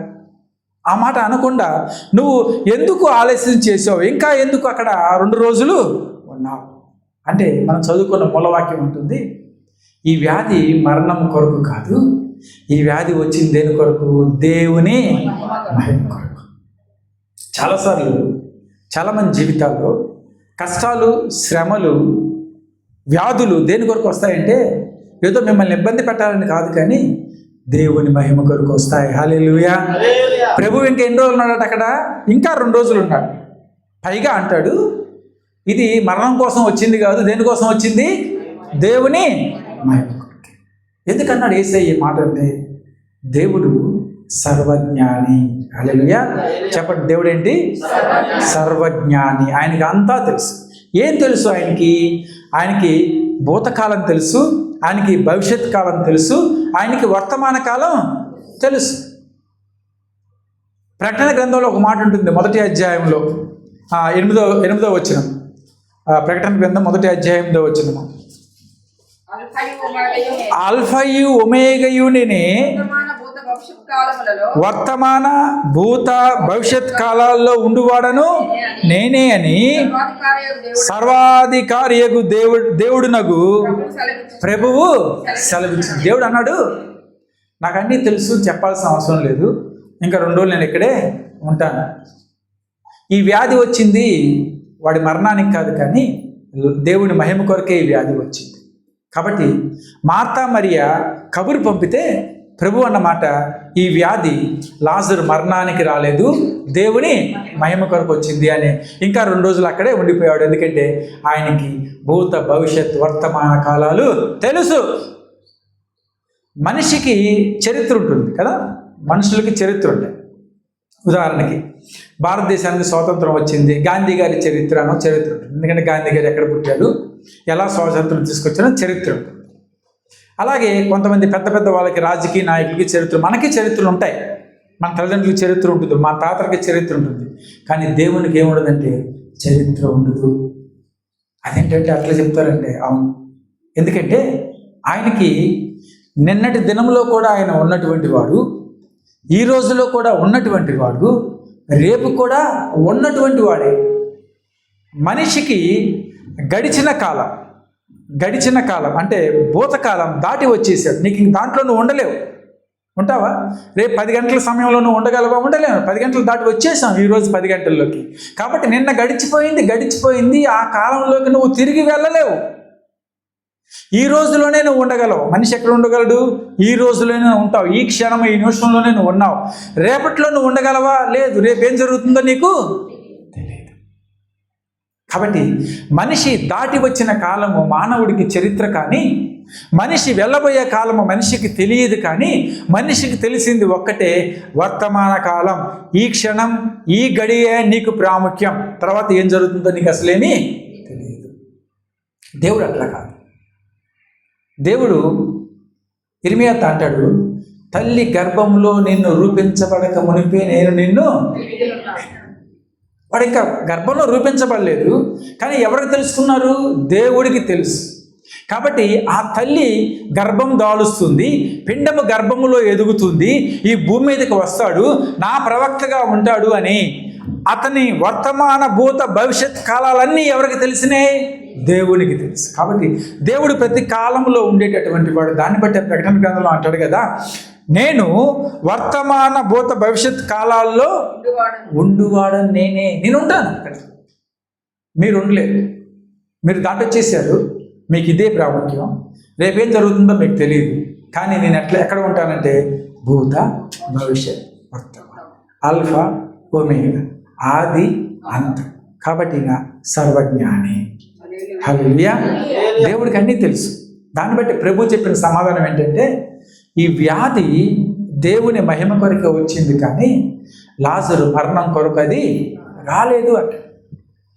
ఆ మాట అనకుండా నువ్వు ఎందుకు ఆలస్యం చేసావు? ఇంకా ఎందుకు అక్కడ 2 రోజులు ఉన్నావు అంటే మనం చదువుకున్న మూలవాక్యం ఉంటుంది, ఈ వ్యాధి మరణం కొరకు కాదు, ఈ వ్యాధి వచ్చింది దేని కొరకు? దేవుని మహిమ కొరకు. చాలాసార్లు చాలామంది జీవితాల్లో కష్టాలు, శ్రమలు, వ్యాధులు దేని కొరకు వస్తాయంటే ఏదో మిమ్మల్ని ఇబ్బంది పెట్టాలని కాదు, కానీ దేవుని మహిమ కొరకు వస్తాయి. హల్లెలూయా. ప్రభు ఇంకా ఎన్ని రోజులు ఉన్నాడట అక్కడ? ఇంకా 2 రోజులు ఉన్నాడు. పైగా అంటాడు ఇది మరణం కోసం వచ్చింది కాదు, దేనికోసం వచ్చింది? దేవుని మహిమ కొరకు. ఎందుకన్నాడు యేసయ్య మాట అంటే దేవుడు సర్వజ్ఞాని. హల్లెలూయా. చెప్పండి, దేవుడు ఏంటి? సర్వజ్ఞాని. ఆయనకి అంతా తెలుసు. ఏం తెలుసు ఆయనకి? ఆయనకి భూతకాలం తెలుసు, ఆయనకి భవిష్యత్ కాలం తెలుసు, ఆయనకి వర్తమాన కాలం తెలుసు. ప్రకటన గ్రంథంలో ఒక మాట ఉంటుంది, 1వ అధ్యాయంలో 8వ వచనం. ప్రకటన గ్రంథం 1వ అధ్యాయం 8వ వచనం. ఆల్ఫయు ఒమేగయు నేనే, వర్తమాన భూత భవిష్యత్ కాలాల్లో ఉండువాడను నేనే అని సర్వాధికారియగు దేవుడునగు ప్రభువు సెలవిచ్చింది. దేవుడు అన్నాడు నాకు అన్నీ తెలుసు, చెప్పాల్సిన అవసరం లేదు, ఇంకా 2 రోజులు నేను ఇక్కడే ఉంటాను. ఈ వ్యాధి వచ్చింది వాడి మరణానికి కాదు, కానీ దేవుని మహిమ కొరకే ఈ వ్యాధి వచ్చింది. కాబట్టి మార్తా మరియా కబురు పంపితే ప్రభు అన్నమాట ఈ వ్యాధి లాజరు మరణానికి రాలేదు, దేవుని మహిమ కొరకు వచ్చింది అని. ఇంకా 2 రోజులు అక్కడే ఉండిపోయాడు. ఎందుకంటే ఆయనకి భూత భవిష్యత్ వర్తమాన కాలాలు తెలుసు. మనిషికి చరిత్ర ఉంటుంది కదా, మనుషులకి చరిత్ర ఉంటాయి. ఉదాహరణకి భారతదేశానికి స్వాతంత్రం వచ్చింది, గాంధీ గారి చరిత్ర ఉంటుంది. ఎందుకంటే గాంధీ గారు ఎక్కడ పుట్టాడు, ఎలా స్వాతంత్రం తీసుకొచ్చారో చరిత్ర ఉంటుంది. అలాగే కొంతమంది పెద్ద పెద్ద వాళ్ళకి, రాజకీయ నాయకులకి చరిత్ర, మనకి చరిత్రలు ఉంటాయి. మన తల్లిదండ్రులకి చరిత్ర ఉంటుంది, మన తాతలకి చరిత్ర ఉంటుంది. కానీ దేవునికి ఏముండదంటే చరిత్ర ఉండదు. అదేంటంటే అట్లా చెప్తారంటే అవును. ఎందుకంటే ఆయనకి నిన్నటి దినంలో కూడా ఆయన ఉన్నటువంటి వాడు, ఈ రోజులో కూడా ఉన్నటువంటి వాడు, రేపు కూడా ఉన్నటువంటి వాడే. మనిషికి గడిచిన కాలం అంటే భూతకాలం దాటి వచ్చేసాడు. నీకు ఇంక దాంట్లో నువ్వు ఉండలేవు. ఉంటావా? రేపు 10 గంటల సమయంలో నువ్వు ఉండగలవా? ఉండలేవు. 10 గంటలు దాటి వచ్చేసాం ఈరోజు 10 గంటల్లోకి. కాబట్టి నిన్న గడిచిపోయింది, ఆ కాలంలోకి నువ్వు తిరిగి వెళ్ళలేవు. ఈ రోజులోనే నువ్వు ఉండగలవు. మనిషి ఎక్కడ ఉండగలడు? ఈ రోజులోనే ఉంటావు. ఈ క్షణం, ఈ నిమిషంలోనే నువ్వు ఉన్నావు. రేపట్లో నువ్వు ఉండగలవా? లేదు. రేపేం జరుగుతుందో నీకు తెలియదు. కాబట్టి మనిషి దాటి వచ్చిన కాలము మానవుడికి చరిత్ర, కానీ మనిషి వెళ్ళబోయే కాలము మనిషికి తెలియదు. కానీ మనిషికి తెలిసింది ఒక్కటే, వర్తమాన కాలం. ఈ క్షణం, ఈ గడియే నీకు ప్రాముఖ్యం. తర్వాత ఏం జరుగుతుందో నీకు అసలేమీ తెలియదు. దేవుడు అట్లా కాదు. దేవుడు ఇర్మియాతో అంటాడు, తల్లి గర్భంలో నిన్ను రూపించబడక మునిపే నేను నిన్ను. వాడు ఇంకా గర్భంలో రూపించబడలేదు, కానీ ఎవరికి తెలుసుకున్నారు? దేవుడికి తెలుసు. కాబట్టి ఆ తల్లి గర్భం దాలుస్తుంది, పిండము గర్భములో ఎదుగుతుంది, ఈ భూమి మీదకి వస్తాడు, నా ప్రవక్తగా ఉంటాడు అని అతని వర్తమాన భూత భవిష్యత్ కాలాలన్నీ ఎవరికి తెలిసినాయి? దేవునికి తెలుసు. కాబట్టి దేవుడు ప్రతి కాలంలో ఉండేటటువంటి వాడు. దాన్ని బట్టి ప్రకటన గ్రంథంలో అంటాడు కదా, నేను వర్తమాన భూత భవిష్యత్ కాలాల్లో ఉండువాడని నేను ఉంటాను. అక్కడ మీరు ఉండలేదు, మీరు దాటొచ్చేసారు. మీకు ఇదే ప్రాముఖ్యం. రేపేం జరుగుతుందో మీకు తెలియదు, కానీ నేను ఎక్కడ ఉంటానంటే భూత భవిష్యత్ వర్తమానం, ఆల్ఫా ఒమేగా, ఆది అంతం. కాబట్టి ఈయన సర్వజ్ఞాని. హల్లెలూయా. దేవుడికి అన్నీ తెలుసు. దాన్ని బట్టి ప్రభు చెప్పిన సమాధానం ఏంటంటే, ఈ వ్యాధి దేవుని మహిమ కొరకు వచ్చింది, కానీ లాజరు మరణం కొరకు అది రాలేదు అంట.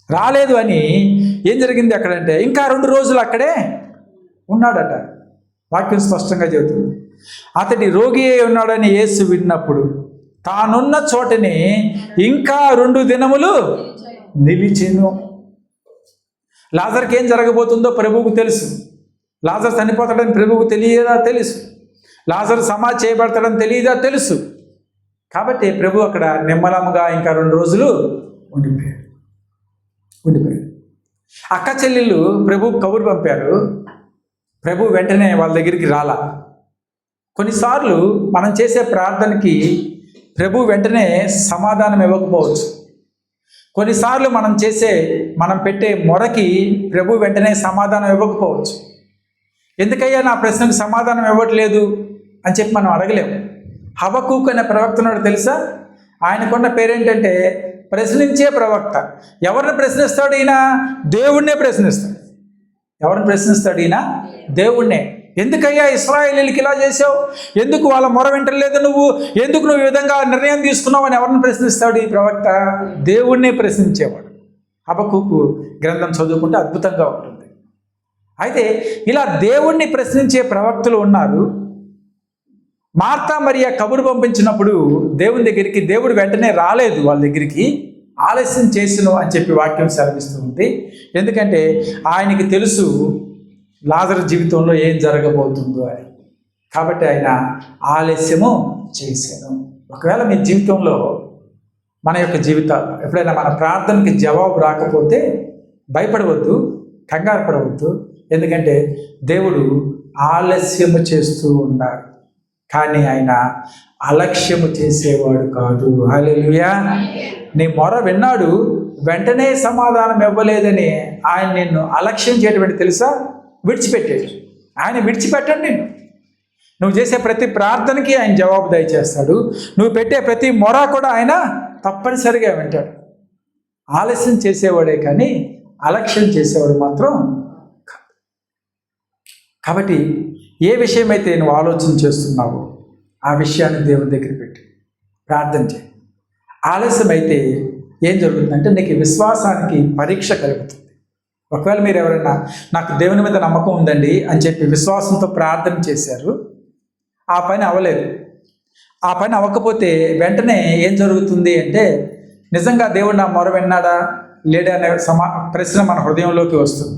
రాలేదు అని ఏం జరిగింది అక్కడంటే, ఇంకా 2 రోజులు అక్కడే ఉన్నాడట. వాక్యం స్పష్టంగా చెబుతుంది. అతడి రోగి అయి ఉన్నాడని యేసు విన్నప్పుడు తానున్న చోటని ఇంకా 2 దినములు నిలిచెను. లాజర్కి ఏం జరగబోతుందో ప్రభువుకు తెలుసు. లాజర్ చనిపోతాడని ప్రభువుకు తెలియదా? తెలుసు. లాజర్ సమాధి చేయబడతాడని తెలియదా? తెలుసు. కాబట్టి ప్రభు అక్కడ నిమ్మలముగా ఇంకా 2 రోజులు ఉండిపోయారు. అక్క చెల్లెళ్ళు ప్రభు కబురు పంపారు. ప్రభు వెంటనే వాళ్ళ దగ్గరికి రాలా. కొన్నిసార్లు మనం చేసే ప్రార్థనకి ప్రభు వెంటనే సమాధానం ఇవ్వకపోవచ్చు. కొన్నిసార్లు మనం పెట్టే మొరకి ప్రభు వెంటనే సమాధానం ఇవ్వకపోవచ్చు. ఎందుకయ్యా నా ప్రశ్నకు సమాధానం ఇవ్వట్లేదు అని చెప్పి మనం అడగలేము. హబక్కూకు అనే ప్రవక్త ఉన్నాడు తెలుసా? ఆయనకున్న పేరేంటంటే ప్రశ్నించే ప్రవక్త. ఎవరిని ప్రశ్నిస్తాడు ఈయన? దేవుణ్ణే ప్రశ్నిస్తాడు. ఎవరిని ప్రశ్నిస్తాడు ఈయన? దేవుణ్ణే. ఎందుకయ్యా ఇశ్రాయేలీయులకి ఇలా చేసావు? ఎందుకు వాళ్ళ మొర వింటలేదు నువ్వు? ఎందుకు నువ్వు ఈ విధంగా నిర్ణయం తీసుకున్నావు అని ఎవరిని ప్రశ్నిస్తాడు ఈ ప్రవక్త? దేవుణ్ణే ప్రశ్నించేవాడు. హబక్కూకు గ్రంథం చదువుకుంటే అద్భుతంగా ఉంటుంది. అయితే ఇలా దేవుణ్ణి ప్రశ్నించే ప్రవక్తలు ఉన్నారు. మార్తా మరియ కబురు పంపించినప్పుడు దేవుని దగ్గరికి దేవుడు వెంటనే రాలేదు, వాళ్ళ దగ్గరికి ఆలస్యం చేసిను అని చెప్పి వాక్యం సెలవిస్తూ ఉంది. ఎందుకంటే ఆయనకి తెలుసు లాజరు జీవితంలో ఏం జరగబోతుందో అని. కాబట్టి ఆయన ఆలస్యము చేశాను. ఒకవేళ మీ జీవితంలో, మన యొక్క జీవితాల్లో ఎప్పుడైనా మన ప్రార్థనకి జవాబు రాకపోతే భయపడవద్దు, కంగారు పడవద్దు. ఎందుకంటే దేవుడు ఆలస్యము చేస్తూ ఉన్నాడు, కానీ ఆయన అలక్ష్యము చేసేవాడు కాదు. హల్లెలూయా. నీ మొర విన్నాడు, వెంటనే సమాధానం ఇవ్వలేదని ఆయన నిన్ను అలక్ష్యం చేయడం తెలుసా? విడిచిపెట్టాడు. ఆయన విడిచిపెట్టండి. నువ్వు చేసే ప్రతి ప్రార్థనకి ఆయన జవాబు దయచేస్తాడు. నువ్వు పెట్టే ప్రతి మొర కూడా ఆయన తప్పనిసరిగా వింటాడు. ఆలస్యం చేసేవాడే కానీ అలక్ష్యం చేసేవాడు మాత్రం కాదు. కాబట్టి ఏ విషయమైతే నువ్వు ఆలోచన చేస్తున్నావో ఆ విషయాన్ని దేవుని దగ్గర పెట్టి ప్రార్థన చేయి. ఆలస్యం అయితే ఏం జరుగుతుందంటే నీకు విశ్వాసానికి పరీక్ష కలుగుతుంది. ఒకవేళ మీరు ఎవరైనా నాకు దేవుని మీద నమ్మకం ఉందండి అని చెప్పి విశ్వాసంతో ప్రార్థన చేశారు, ఆ పని అవ్వలేదు. ఆ పని అవ్వకపోతే వెంటనే ఏం జరుగుతుంది అంటే, నిజంగా దేవుడు నా మొర విన్నాడా లేడా అనే ప్రశ్న మన హృదయంలోకి వస్తుంది.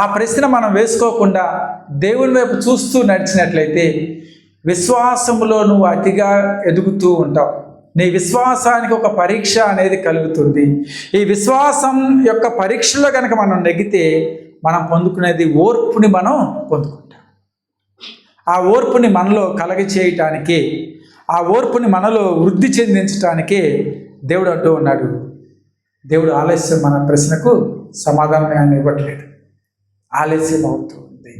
ఆ ప్రశ్న మనం వేసుకోకుండా దేవుని వైపు చూస్తూ నడిచినట్లయితే విశ్వాసములో నువ్వు అతిగా ఎదుగుతూ ఉంటావు. నీ విశ్వాసానికి ఒక పరీక్ష అనేది కలుగుతుంది. ఈ విశ్వాసం యొక్క పరీక్షలో కనుక మనం నెగ్గితే మనం పొందుకునేది ఓర్పుని మనం పొందుకుంటాం. ఆ ఓర్పుని మనలో కలగచేయటానికి, ఆ ఓర్పుని మనలో వృద్ధి చెందించటానికే దేవుడు అంటూ ఉన్నాడు. దేవుడు ఆలస్యం మన ప్రశ్నకు సమాధానం ఆయన ఇవ్వట్లేదు, ఆలస్యం అవుతుంది.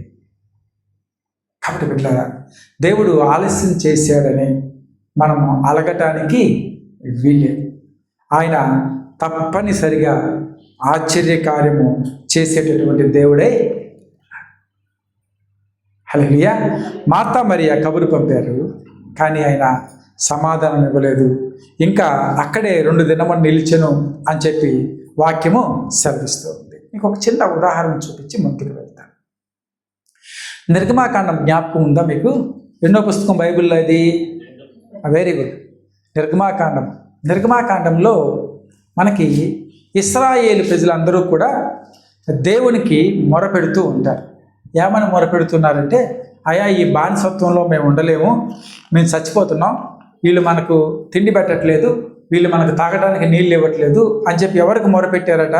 కాబట్టి బిడ్డలారా, దేవుడు ఆలస్యం చేశాడని మనము అలగటానికి వీలేదు. ఆయన తప్పనిసరిగా ఆశ్చర్యకార్యము చేసేటటువంటి దేవుడే. హల్లెలూయా. మార్తా మరియ కబురు పంపారు, కానీ ఆయన సమాధానం ఇవ్వలేదు. ఇంకా అక్కడే 2 దినములు నిలిచెను అని చెప్పి వాక్యము సెలవిస్తూ ఉంది. ఇంకొక చిన్న ఉదాహరణ చూపించి ముందుకు వెళ్తాను. నిర్గమాకాండం జ్ఞాపకం ఉందా మీకు? ఎన్నో పుస్తకం బైబిల్లో అది? Very good. నిర్గమాకాండంలో మనకి ఇశ్రాయేలు ప్రజలందరూ కూడా దేవునికి మొరపెడుతూ ఉంటారు. ఏమని మొరపెడుతున్నారంటే, అయ్యా ఈ బానిసత్వంలో మేము ఉండలేము, మేము చచ్చిపోతున్నాం, వీళ్ళు మనకు తిండి పెట్టట్లేదు, వీళ్ళు మనకు తాగడానికి నీళ్ళు ఇవ్వట్లేదు అని చెప్పి ఎవరికి మొరపెట్టారట?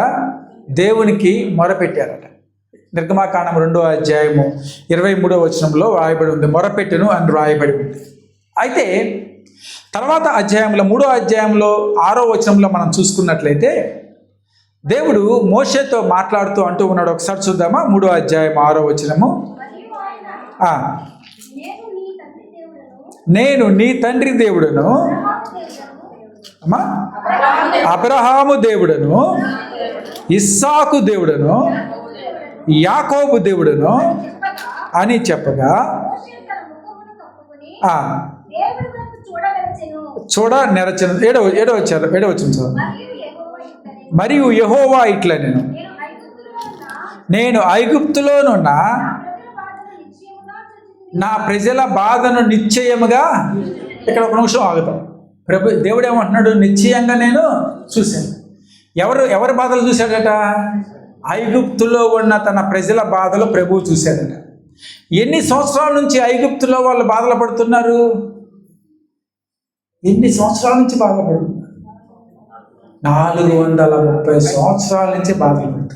దేవునికి మొరపెట్టారట. నిర్గమాకాండం 2వ అధ్యాయము 23వ వచనంలో రాయబడి ఉంది, మొరపెట్టును అని రాయబడి ఉంది. అయితే తర్వాత అధ్యాయంలో 3వ అధ్యాయంలో 6వ వచనంలో మనం చూసుకున్నట్లయితే, దేవుడు మోషేతో మాట్లాడుతూ అంటూ ఉన్నాడు. ఒకసారి చూద్దామా, 3వ అధ్యాయం 6వ వచనము. నేను నీ తండ్రి దేవుడను, అమ్మా, అబ్రహాము దేవుడను, ఇస్సాకు దేవుడను, యాకోబు దేవుడను అని చెప్పగా చూడ నెరచను. ఏడవచ్చు. మరియు యెహోవా ఇట్లా నేను ఐగుప్తులోనున్న నా ప్రజల బాధను నిశ్చయముగా. ఇక్కడ ఒక నిమిషం ఆగుతాం. దేవుడు ఏమంటున్నాడు? నిశ్చయంగా నేను చూశాను. ఎవరి బాధలు చూశాడట? ఐగుప్తులో ఉన్న తన ప్రజల బాధలు ప్రభువు చూశాడట. ఎన్ని సంవత్సరాల నుంచి ఐగుప్తులో వాళ్ళు బాధలు పడుతున్నారు? ఎన్ని సంవత్సరాల నుంచి బాధపడుతున్నారు? 430 సంవత్సరాల నుంచి బాధలు పడుతున్నారు.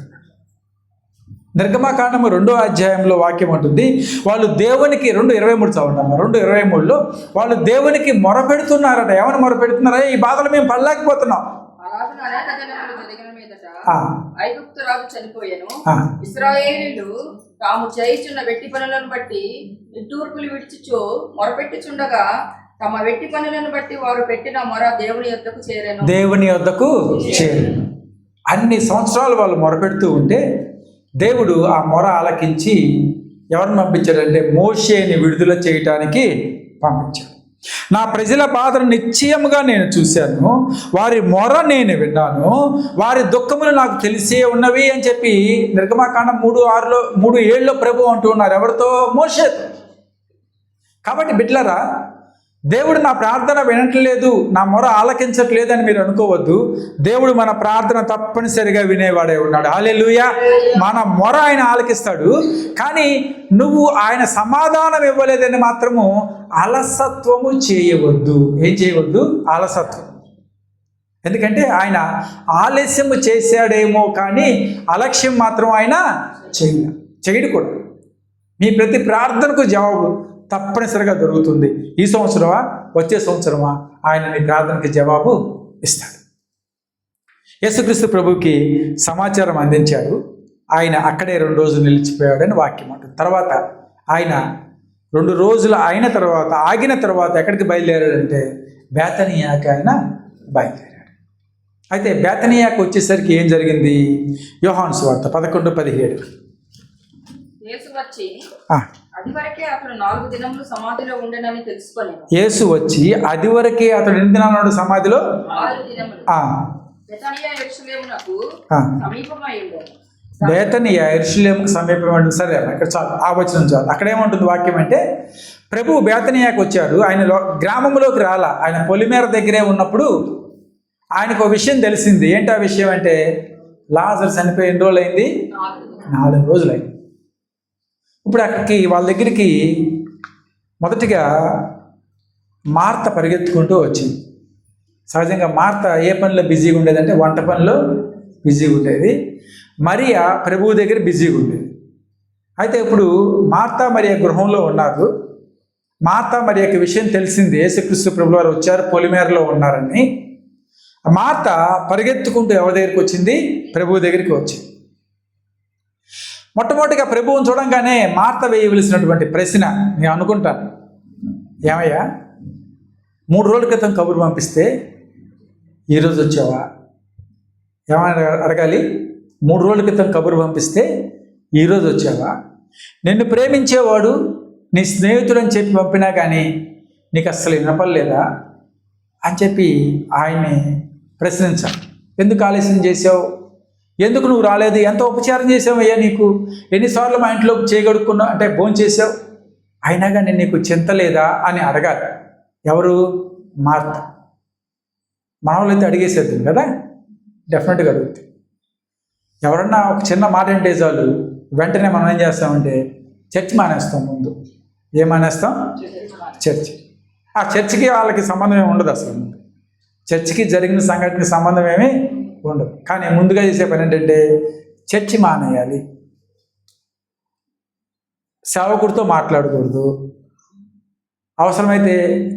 నిర్గమకాండము 2వ అధ్యాయంలో వాక్యం ఉంటుంది, వాళ్ళు దేవునికి 2:23 చదవండి. 2:23లో వాళ్ళు దేవునికి మొరపెడుతున్నారట. ఏమని మొరపెడుతున్నారా? ఈ బాధలు మేము పడలేకపోతున్నాం. ఐగుప్తు రాజు చనిపోయాను. ఇశ్రాయేలీయులు తాము చేయుచున్న వెట్టి పనులను బట్టి నిట్టూర్పులు విడిచిచు మొరపెట్టుచుండగా తమ వెట్టి పనులను బట్టి వారు పెట్టిన మొర దేవుని యొద్దకు చేరెను. అన్ని సంవత్సరాలు వాళ్ళు మొరపెడుతూ ఉంటే దేవుడు ఆ మొర ఆలకించి ఎవరిని పంపించాడంటే మోషేని విడుదల చేయటానికి పంపించాడు. నా ప్రజల బాధను నిశ్చయముగా నేను చూశాను, వారి మొర నేను విన్నాను, వారి దుఃఖములు నాకు తెలిసే ఉన్నవి అని చెప్పి నిర్గమకాండం 3:7లో ప్రభు అంటూ ఉన్నారు. ఎవరితో? మోషేతో. కాబట్టి బిడ్డలారా, దేవుడు నా ప్రార్థన వినట్లేదు, నా మొర ఆలకించట్లేదు అని మీరు అనుకోవద్దు. దేవుడు మన ప్రార్థన తప్పనిసరిగా వినేవాడే ఉన్నాడు. హల్లెలూయా. మన మొర ఆయన ఆలకిస్తాడు. కానీ నువ్వు ఆయన సమాధానం ఇవ్వలేదని మాత్రము అలసత్వము చేయవద్దు. ఏం చేయవద్దు? అలసత్వం. ఎందుకంటే ఆయన ఆలస్యము చేశాడేమో కానీ అలక్ష్యం మాత్రం ఆయన చేయడు కూడా. మీ ప్రతి ప్రార్థనకు జవాబు తప్పనిసరిగా దొరుకుతుంది. ఈ సంవత్సరమా, వచ్చే సంవత్సరమా, ఆయన మీ ప్రార్థనకి జవాబు ఇస్తాడు. యేసుక్రీస్తు ప్రభుకి సమాచారం అందించాడు. ఆయన అక్కడే 2 రోజులు నిలిచిపోయాడని వాక్యం అంటుంది. తర్వాత ఆయన 2 రోజులు అయిన తర్వాత ఆగిన తర్వాత ఎక్కడికి బయలుదేరాడంటే బేతనియాకి ఆయన బయలుదేరాడు. అయితే బేతనియాకి వచ్చేసరికి ఏం జరిగింది? యోహాను సువార్త 11:17. యేసు వచ్చి అదివరకే అతడు 4 దినములు సమాధిలో ఉండేనని తెలుసుకొని. యేసు వచ్చి అదివరకే అతడు ఎన్ని దినాలు సమాధిలో? 4 దినములు. బేతనియా యెరూషలేమునకు సమీపమై ఉండేది. బేతనియా యెరూషలేముకు సమీపం. సరే, అక్కడ చాలు, ఆ వచనం చాలు. అక్కడ ఏముంటుంది వాక్యం అంటే, ప్రభువు బేతనియాకి వచ్చాడు. ఆయన గ్రామంలోకి రాలా. ఆయన పొలిమేర దగ్గరే ఉన్నప్పుడు ఆయనకు ఒక విషయం తెలిసింది. ఏంటి ఆ విషయం అంటే, లాజరు చనిపోయి ఎన్ని రోజులు అయింది? 4 రోజులు అయింది. ఇప్పుడు అక్కడికి వాళ్ళ దగ్గరికి మొదటిగా మార్త పరిగెత్తుకుంటూ వచ్చింది. సహజంగా మార్త ఏ పనిలో బిజీగా ఉండేదంటే వంట పనిలో బిజీగా ఉండేది. మరియా ప్రభువు దగ్గర బిజీగా ఉండేది. అయితే ఇప్పుడు మార్త మరియా గృహంలో ఉన్నారు. మార్త మరియాకి విషయం తెలిసింది, యేసుక్రీస్తు ప్రభువు వారు వచ్చారు, పొలిమేరలో ఉన్నారని. మార్త పరిగెత్తుకుంటూ ఎవరి దగ్గరికి వచ్చింది? ప్రభువు దగ్గరికి వచ్చింది. మొట్టమొదటిగా ప్రభువుని చూడంగానే మార్త వేయవలసినటువంటి ప్రశ్న నేను అనుకుంటాను, ఏమయ్యా 3 రోజుల క్రితం కబురు పంపిస్తే ఈరోజు వచ్చావా? ఏమని అడగాలి? 3 రోజుల క్రితం కబురు పంపిస్తే ఈరోజు వచ్చావా? నిన్ను ప్రేమించేవాడు నీ స్నేహితుడని చెప్పి పంపినా కానీ నీకు అస్సలు వినపడలేదా అని చెప్పి ఆయన్ని ప్రశ్నించాలి. ఎందుకు ఆలస్యం చేసావు? ఎందుకు నువ్వు రాలేదు? ఎంత ఉపచారం చేసావయ్యా? నీకు ఎన్నిసార్లు మా ఇంట్లో చేయగడుక్కున్నావు అంటే భోజనం చేసావు, అయినా కానీ నీకు చింత లేదా అని అడగాలి. ఎవరు? మార్త. మనవాళ్ళైతే అడిగేసేద్దాం కదా, డెఫినెట్గా అడుగుతుంది. ఎవరన్నా ఒక చిన్న మాట అంటే చాలు వెంటనే మనం ఏం చేస్తామంటే చర్చ్ మానేస్తాం. ముందు ఏం మానేస్తాం? చర్చ్. ఆ చర్చికి వాళ్ళకి సంబంధం ఏమి ఉండదు. అసలు చర్చికి జరిగిన సంఘటనకి సంబంధం ఏమీ ఉండదు. కానీ ముందుగా చేసే పని ఏంటంటే చర్చి మానేయాలి, సేవకుడితో మాట్లాడకూడదు, అవసరమైతే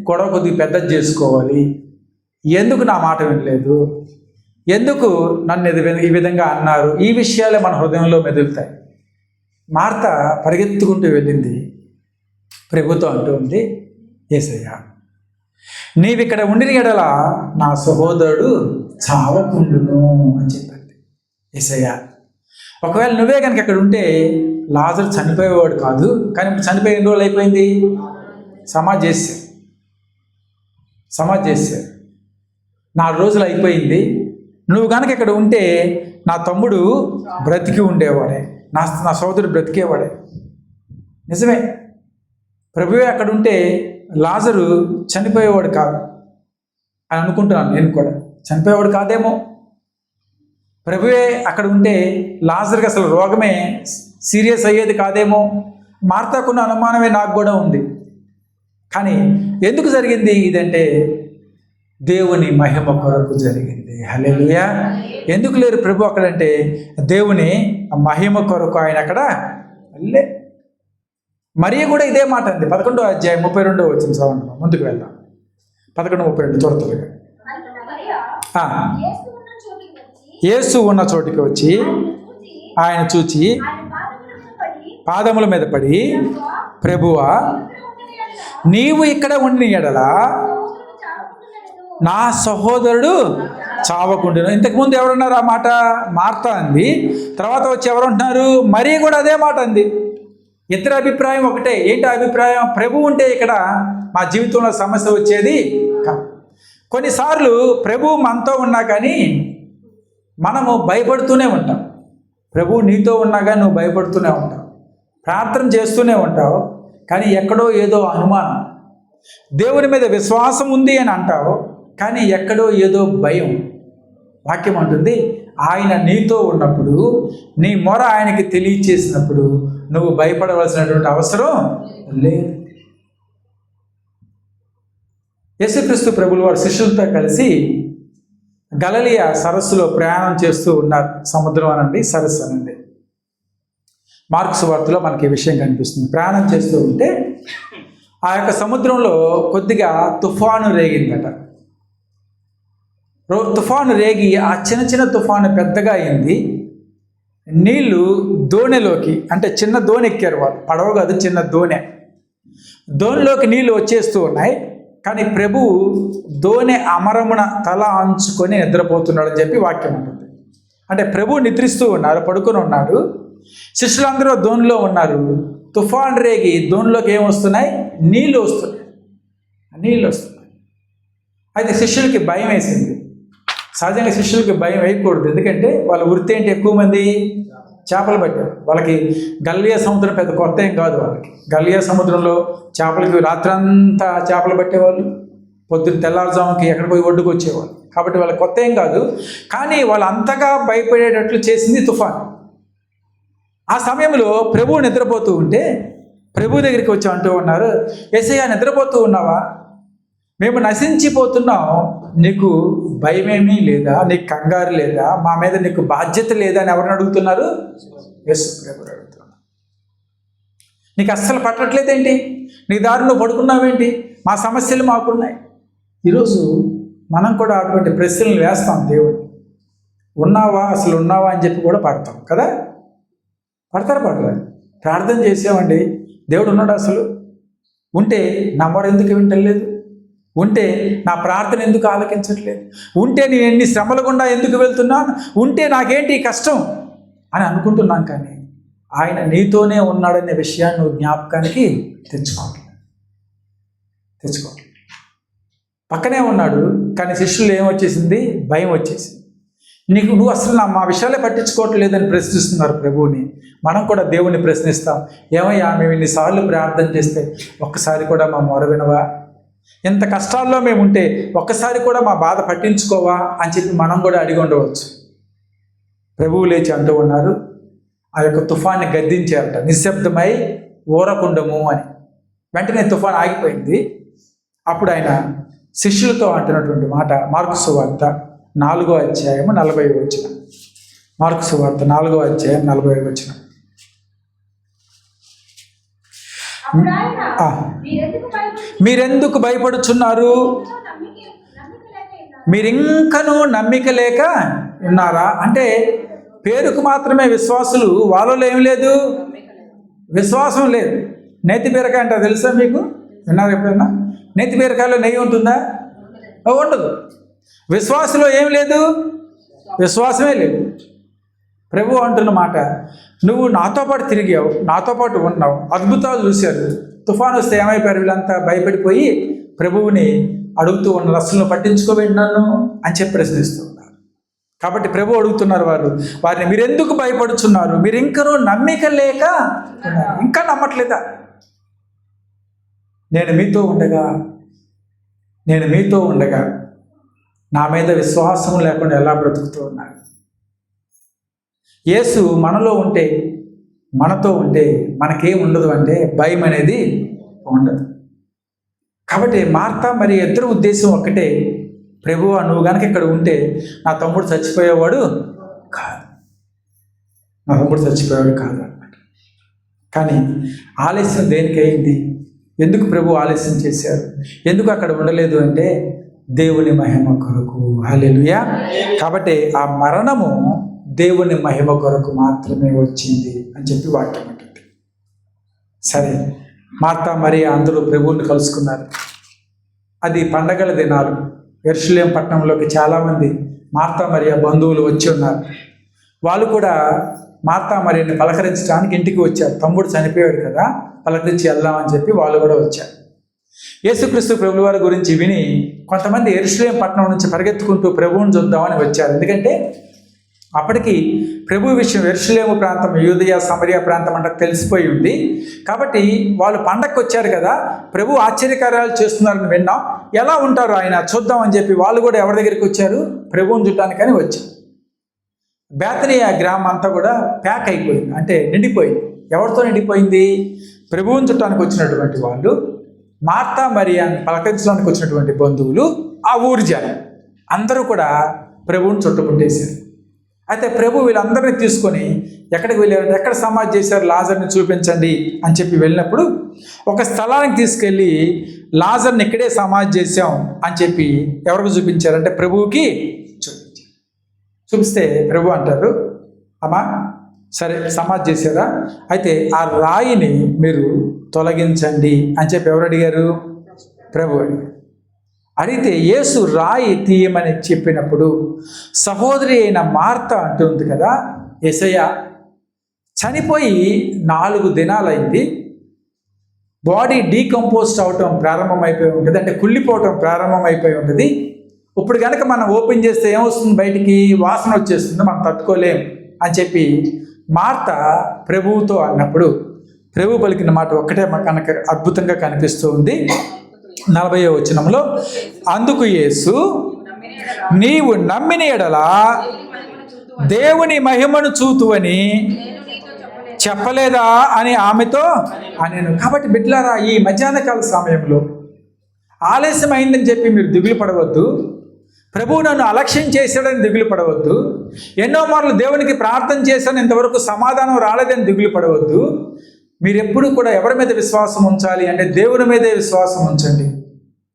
గొడవ కొద్దిగా పెద్దది చేసుకోవాలి. ఎందుకు నా మాట వినలేదు, ఎందుకు నన్ను ఈ విధంగా అన్నారు? ఈ విషయాలే మన హృదయంలో మెదులుతాయి. మార్త పరిగెత్తుకుంటూ వెళ్ళింది, ప్రభుతో అంటూ ఉంది, యేసయ్యా నీవిక్కడ ఉండిన ఎడల నా సహోదరుడు చావకుండును అని చెప్పింది. యేసయ్యా ఒకవేళ నువ్వే కనుక అక్కడ ఉంటే లాజరు చనిపోయేవాడు కాదు, కానీ ఇప్పుడు చనిపోయి ఎన్ని రోజులు అయిపోయింది? సమాధి చేశారు. 4 రోజులు అయిపోయింది. నువ్వు కనుక ఇక్కడ ఉంటే నా తమ్ముడు బ్రతికి ఉండేవాడే, నా సోదరుడు బ్రతికేవాడే. నిజమే, ప్రభువే అక్కడ ఉంటే లాజరు చనిపోయేవాడు కాదు అని అనుకుంటున్నాను. నేను కూడా చనిపోయేవాడు కాదేమో. ప్రభువే అక్కడ ఉంటే లాజర్కి అసలు రోగమే సీరియస్ అయ్యేది కాదేమో. మార్తాకున్న అనుమానమే నాకు కూడా ఉంది. కానీ ఎందుకు జరిగింది ఇదంటే దేవుని మహిమ కొరకు జరిగింది. హల్లెలూయా. ఎందుకు లేరు ప్రభు అక్కడంటే దేవుని మహిమ కొరకు ఆయన అక్కడ లే. మరియ కూడా ఇదే మాట అంది. 11వ అధ్యాయం 32వ వచనం చదవండి, ముందుకు వెళ్దాం. 11:32 త్వరగా. యేసు ఉన్న చోటికి వచ్చి ఆయన చూచి పాదముల మీద పడి, ప్రభువా నీవు ఇక్కడ ఉండిన ఎడల నా సహోదరుడు చావకుండును. ఇంతకుముందు ఎవరున్నారు? ఆ మాట మార్త అంది. తర్వాత వచ్చి ఎవరు ఉంటున్నారు? మరియ కూడా అదే మాట అంది. ఇద్దరి అభిప్రాయం ఒకటే. ఏంటి అభిప్రాయం? ప్రభు ఉంటే ఇక్కడ మా జీవితంలో సమస్య వచ్చేది కాదు. కొన్నిసార్లు ప్రభు మనతో ఉన్నా కానీ మనము భయపడుతూనే ఉంటాం. ప్రభు నీతో ఉన్నా కానీ నువ్వు భయపడుతూనే ఉంటావు, ప్రార్థన చేస్తూనే ఉంటావు, కానీ ఎక్కడో ఏదో అనుమానం. దేవుని మీద విశ్వాసం ఉంది అని అంటావు, కానీ ఎక్కడో ఏదో భయం. వాక్యం అంటుంది, ఆయన నీతో ఉన్నప్పుడు, నీ మొర ఆయనకి తెలియచేసినప్పుడు నువ్వు భయపడవలసినటువంటి అవసరం లేదు. యేసుక్రీస్తు ప్రభులు వారి శిష్యులతో కలిసి గలిలయ సరస్సులో ప్రయాణం చేస్తూ ఉన్నారు. సముద్రం అనండి, సరస్సు అనండి. మార్కు సువార్తలో మనకి ఈ విషయం కనిపిస్తుంది. ప్రయాణం చేస్తూ ఉంటే ఆ యొక్క సముద్రంలో కొద్దిగా తుఫాను రేగిందట. తుఫాను రేగి ఆ చిన్న తుఫాను పెద్దగా అయింది. నీళ్లు దోణిలోకి, అంటే చిన్న దోణి ఎక్కారు వాళ్ళు, పడవ కాదు, చిన్న దోణిలోకి నీళ్లు వచ్చేస్తూ ఉన్నాయి. కానీ ప్రభువు దోణి అమరమున తల అంచుకొని నిద్రపోతున్నాడు అని చెప్పి వాక్యం ఉంటుంది. అంటే ప్రభువు నిద్రిస్తూ ఉన్నారు, పడుకొని ఉన్నాడు. శిష్యులందరూ దోణిలో ఉన్నారు. తుఫాన్ రేగి దోణిలోకి ఏమొస్తున్నాయి? నీళ్ళు వస్తున్నాయి. అయితే శిష్యులకి భయం వేసింది. సహజంగా శిష్యులకి భయం వేయకూడదు, ఎందుకంటే వాళ్ళ వృత్తి ఏంటి? ఎక్కువ మంది చేపలు పట్టారు. వాళ్ళకి గలిలయ సముద్రం పెద్ద కొత్త ఏం కాదు. వాళ్ళకి గలిలయ సముద్రంలో చేపలకి రాత్రంతా చేపలు పట్టేవాళ్ళు, పొద్దున్న తెల్లారుజాముకి ఎక్కడ పోయి ఒడ్డుకు వచ్చేవాళ్ళు. కాబట్టి వాళ్ళకి కొత్త ఏం కాదు. కానీ వాళ్ళు అంతగా భయపడేటట్లు చేసింది తుఫాన్. ఆ సమయంలో ప్రభువు నిద్రపోతూ ఉంటే ప్రభు దగ్గరికి వచ్చి అంటూ ఉన్నారు, యేసయ్యా నిద్రపోతూ ఉన్నావా? మేము నశించిపోతున్నాం, నీకు భయమేమీ లేదా? నీకు కంగారు లేదా? మా మీద నీకు బాధ్యత లేదా అని ఎవరిని అడుగుతున్నారు? యేసు ప్రభుని అడుగుతున్నారు. నీకు అస్సలు పట్టట్లేదేంటి? నీ దారి నువ్వు పడుకున్నావేంటి? మా సమస్యలు మాకున్నాయి. ఈరోజు మనం కూడా అటువంటి ప్రశ్నలు వేస్తాం దేవుడు. ఉన్నావా, అసలు ఉన్నావా అని చెప్పి కూడా పడతాం కదా. పడతారా? ప్రార్థన చేసామండి, దేవుడు ఉన్నాడు అసలు? ఉంటే నా మొర ఎందుకు వింటలేదు? ఉంటే నా ప్రార్థన ఎందుకు ఆలకించట్లేదు? ఉంటే నేను ఎన్ని శ్రమల గుండా ఎందుకు వెళ్తున్నాను? ఉంటే నాకేంటి కష్టం అని అనుకుంటున్నాం. కానీ ఆయన నీతోనే ఉన్నాడనే విషయాన్ని నువ్వు జ్ఞాపకానికి తెచ్చుకోవాలి. పక్కనే ఉన్నాడు, కానీ శిష్యులు ఏమొచ్చేసింది? భయం వచ్చేసింది. నువ్వు అసలు మా విషయాలే పట్టించుకోవట్లేదని ప్రశ్నిస్తున్నారు ప్రభువుని. మనం కూడా దేవుని ప్రశ్నిస్తాం, ఏమయ్యా మేము ఇన్నిసార్లు ప్రార్థన చేస్తే ఒక్కసారి కూడా మా మొర వినవా? ఎంత కష్టాల్లో మేము ఉంటే ఒక్కసారి కూడా మా బాధ పట్టించుకోవా అని చెప్పి మనం కూడా అడిగి ఉండవచ్చు. ప్రభువు లేచి అంటూ ఉన్నారు, ఆ యొక్క తుఫాన్ని గద్దించారట, నిశ్శబ్దమై ఊరకుండము అని. వెంటనే తుఫాన్ ఆగిపోయింది. అప్పుడు ఆయన శిష్యులతో అంటున్నటువంటి మాట మార్కు సువార్త 4వ అధ్యాయం 40వ వచనం. మార్కు సువార్త 4వ అధ్యాయం 40వ వచనం. మీరెందుకు భయపడుచున్నారు? మీరింకనూ నమ్మిక లేక ఉన్నారా? అంటే పేరుకు మాత్రమే విశ్వాసులు, వాళ్ళలో ఏం లేదు, విశ్వాసం లేదు. నేతి బీరకాయ అంటే తెలుసా మీకు? విన్నారు ఎప్పుడైనా? నేతి బీరకాయలో నెయ్యి ఉంటుందా? ఉండదు. విశ్వాసంలో ఏం లేదు, విశ్వాసమే లేదు. ప్రభు అంటున్న మాట, నువ్వు నాతో పాటు తిరిగావు, నాతో పాటు ఉన్నావు, అద్భుతాలు చూశారు. తుఫాను వస్తే ఏమైపోయారు? వీళ్ళంతా భయపడిపోయి ప్రభువుని అడుగుతూ ఉన్నారు, అసలు పట్టించుకోబెట్టి నన్ను అని చెప్పి ప్రశ్నిస్తూ ఉన్నారు. కాబట్టి ప్రభు అడుగుతున్నారు వారిని, మీరెందుకు భయపడుచున్నారు? మీరు ఇంకనూ నమ్మిక లేక ఇంకా నమ్మట్లేదా? నేను మీతో ఉండగా నా మీద విశ్వాసం లేకుండా ఎలా బ్రతుకుతూ ఉన్నాను? యేసు మనలో ఉంటే, మనతో ఉంటే మనకేం ఉండదు అంటే భయం అనేది ఉండదు. కాబట్టి మార్తా మరి ఇద్దరు ఉద్దేశం ఒక్కటే, ప్రభువా నువ్వు కనుక ఇక్కడ ఉంటే నా తమ్ముడు చచ్చిపోయేవాడు కాదు అన్నమాట. కానీ ఆలస్యం దేనికైంది? ఎందుకు ప్రభు ఆలస్యం చేశారు? ఎందుకు అక్కడ ఉండలేదు అంటే దేవుని మహిమ కొరకు. హల్లెలూయా. కాబట్టి ఆ మరణము దేవుని మహిమ కొరకు మాత్రమే వచ్చింది అని చెప్పి వాక్యం ఉంటుంది. సరే, మార్తా మరియ అందరూ ప్రభువుని కలుసుకున్నారు. అది పండగల దినాలు. యెరూషలేము పట్టణంలోకి చాలామంది మార్తా మరియ బంధువులు వచ్చి ఉన్నారు. వాళ్ళు కూడా మార్తా మరియని పలకరించడానికి ఇంటికి వచ్చారు. తమ్ముడు చనిపోయాడు కదా, పలకరించి వెళ్దామని చెప్పి వాళ్ళు కూడా వచ్చారు. యేసుక్రీస్తు ప్రభుల వారి గురించి విని కొంతమంది యెరూషలేము పట్టణం నుంచి పరిగెత్తుకుంటూ ప్రభువుని చూద్దామని వచ్చారు. ఎందుకంటే అప్పటికి ప్రభు విషయం యెరూషలేము ప్రాంతం, యూదయ సమరయ ప్రాంతం అంటే తెలిసిపోయి ఉంది. కాబట్టి వాళ్ళు పండగకు వచ్చారు కదా, ప్రభు ఆశ్చర్యకార్యాలు చేస్తున్నారని విన్నాం, ఎలా ఉంటారు ఆయన చూద్దామని చెప్పి వాళ్ళు కూడా ఎవరి దగ్గరికి వచ్చారు? ప్రభువుని చూడటానికని వచ్చారు. బేతనియా గ్రామం అంతా కూడా ప్యాక్ అయిపోయింది, అంటే నిండిపోయింది. ఎవరితో నిండిపోయింది? ప్రభువుని చుట్టానికి వచ్చినటువంటి వాళ్ళు, మార్తా మరియని పలకరించడానికి వచ్చినటువంటి బంధువులు, ఆ ఊరి జనం అందరూ కూడా ప్రభువుని చుట్టుముట్టేశారు. అయితే ప్రభు వీళ్ళందరినీ తీసుకొని ఎక్కడికి వెళ్ళారు? ఎక్కడ సమాధి చేశారు? లాజర్ని చూపించండి అని చెప్పి వెళ్ళినప్పుడు ఒక స్థలానికి తీసుకెళ్ళి లాజర్ని ఇక్కడే సమాధి చేశాం అని చెప్పి ఎవరికి చూపించారంటే ప్రభువుకి చూపిస్తే ప్రభు అంటారు, అమ్మా సరే సమాధి చేశారా, అయితే ఆ రాయిని మీరు తొలగించండి అని చెప్పి ఎవరు అడిగారు? ప్రభు అడిగారు. అడిగితే యేసు రాయి తీయమని చెప్పినప్పుడు సహోదరి అయిన మార్త అంటుంది కదా, యేసయ్య చనిపోయి 4 దినాలైంది, బాడీ డీకంపోస్ట్ అవటం ప్రారంభమైపోయి ఉంటుంది, అంటే కుళ్ళిపోవటం ప్రారంభమైపోయి ఉంటుంది. ఇప్పుడు కనుక మనం ఓపెన్ చేస్తే ఏమొస్తుంది? బయటికి వాసన వచ్చేస్తుంది, మనం తట్టుకోలేం అని చెప్పి మార్త ప్రభువుతో అన్నప్పుడు ప్రభు పలికిన మాట ఒక్కటే మనకు అద్భుతంగా కనిపిస్తూ ఉంది. 40వ వచనంలో, అందుకు యేసు నీవు నమ్మిన ఎడల దేవుని మహిమను చూతువని చెప్పలేదా అని ఆమెతో అనేను. కాబట్టి బిడ్డలారా, ఈ మధ్యాహ్నకాల సమయంలో ఆలస్యం అయిందని చెప్పి మీరు దిగులు పడవద్దు. ప్రభువు నన్ను అలక్ష్యం చేశాడని దిగులు పడవద్దు. ఎన్నో మార్లు దేవునికి ప్రార్థన చేశాను, ఇంతవరకు సమాధానం రాలేదని దిగులు పడవద్దు. మీరు ఎప్పుడు కూడా ఎవరి మీద విశ్వాసం ఉంచాలి అంటే దేవుని మీదే విశ్వాసం ఉంచండి.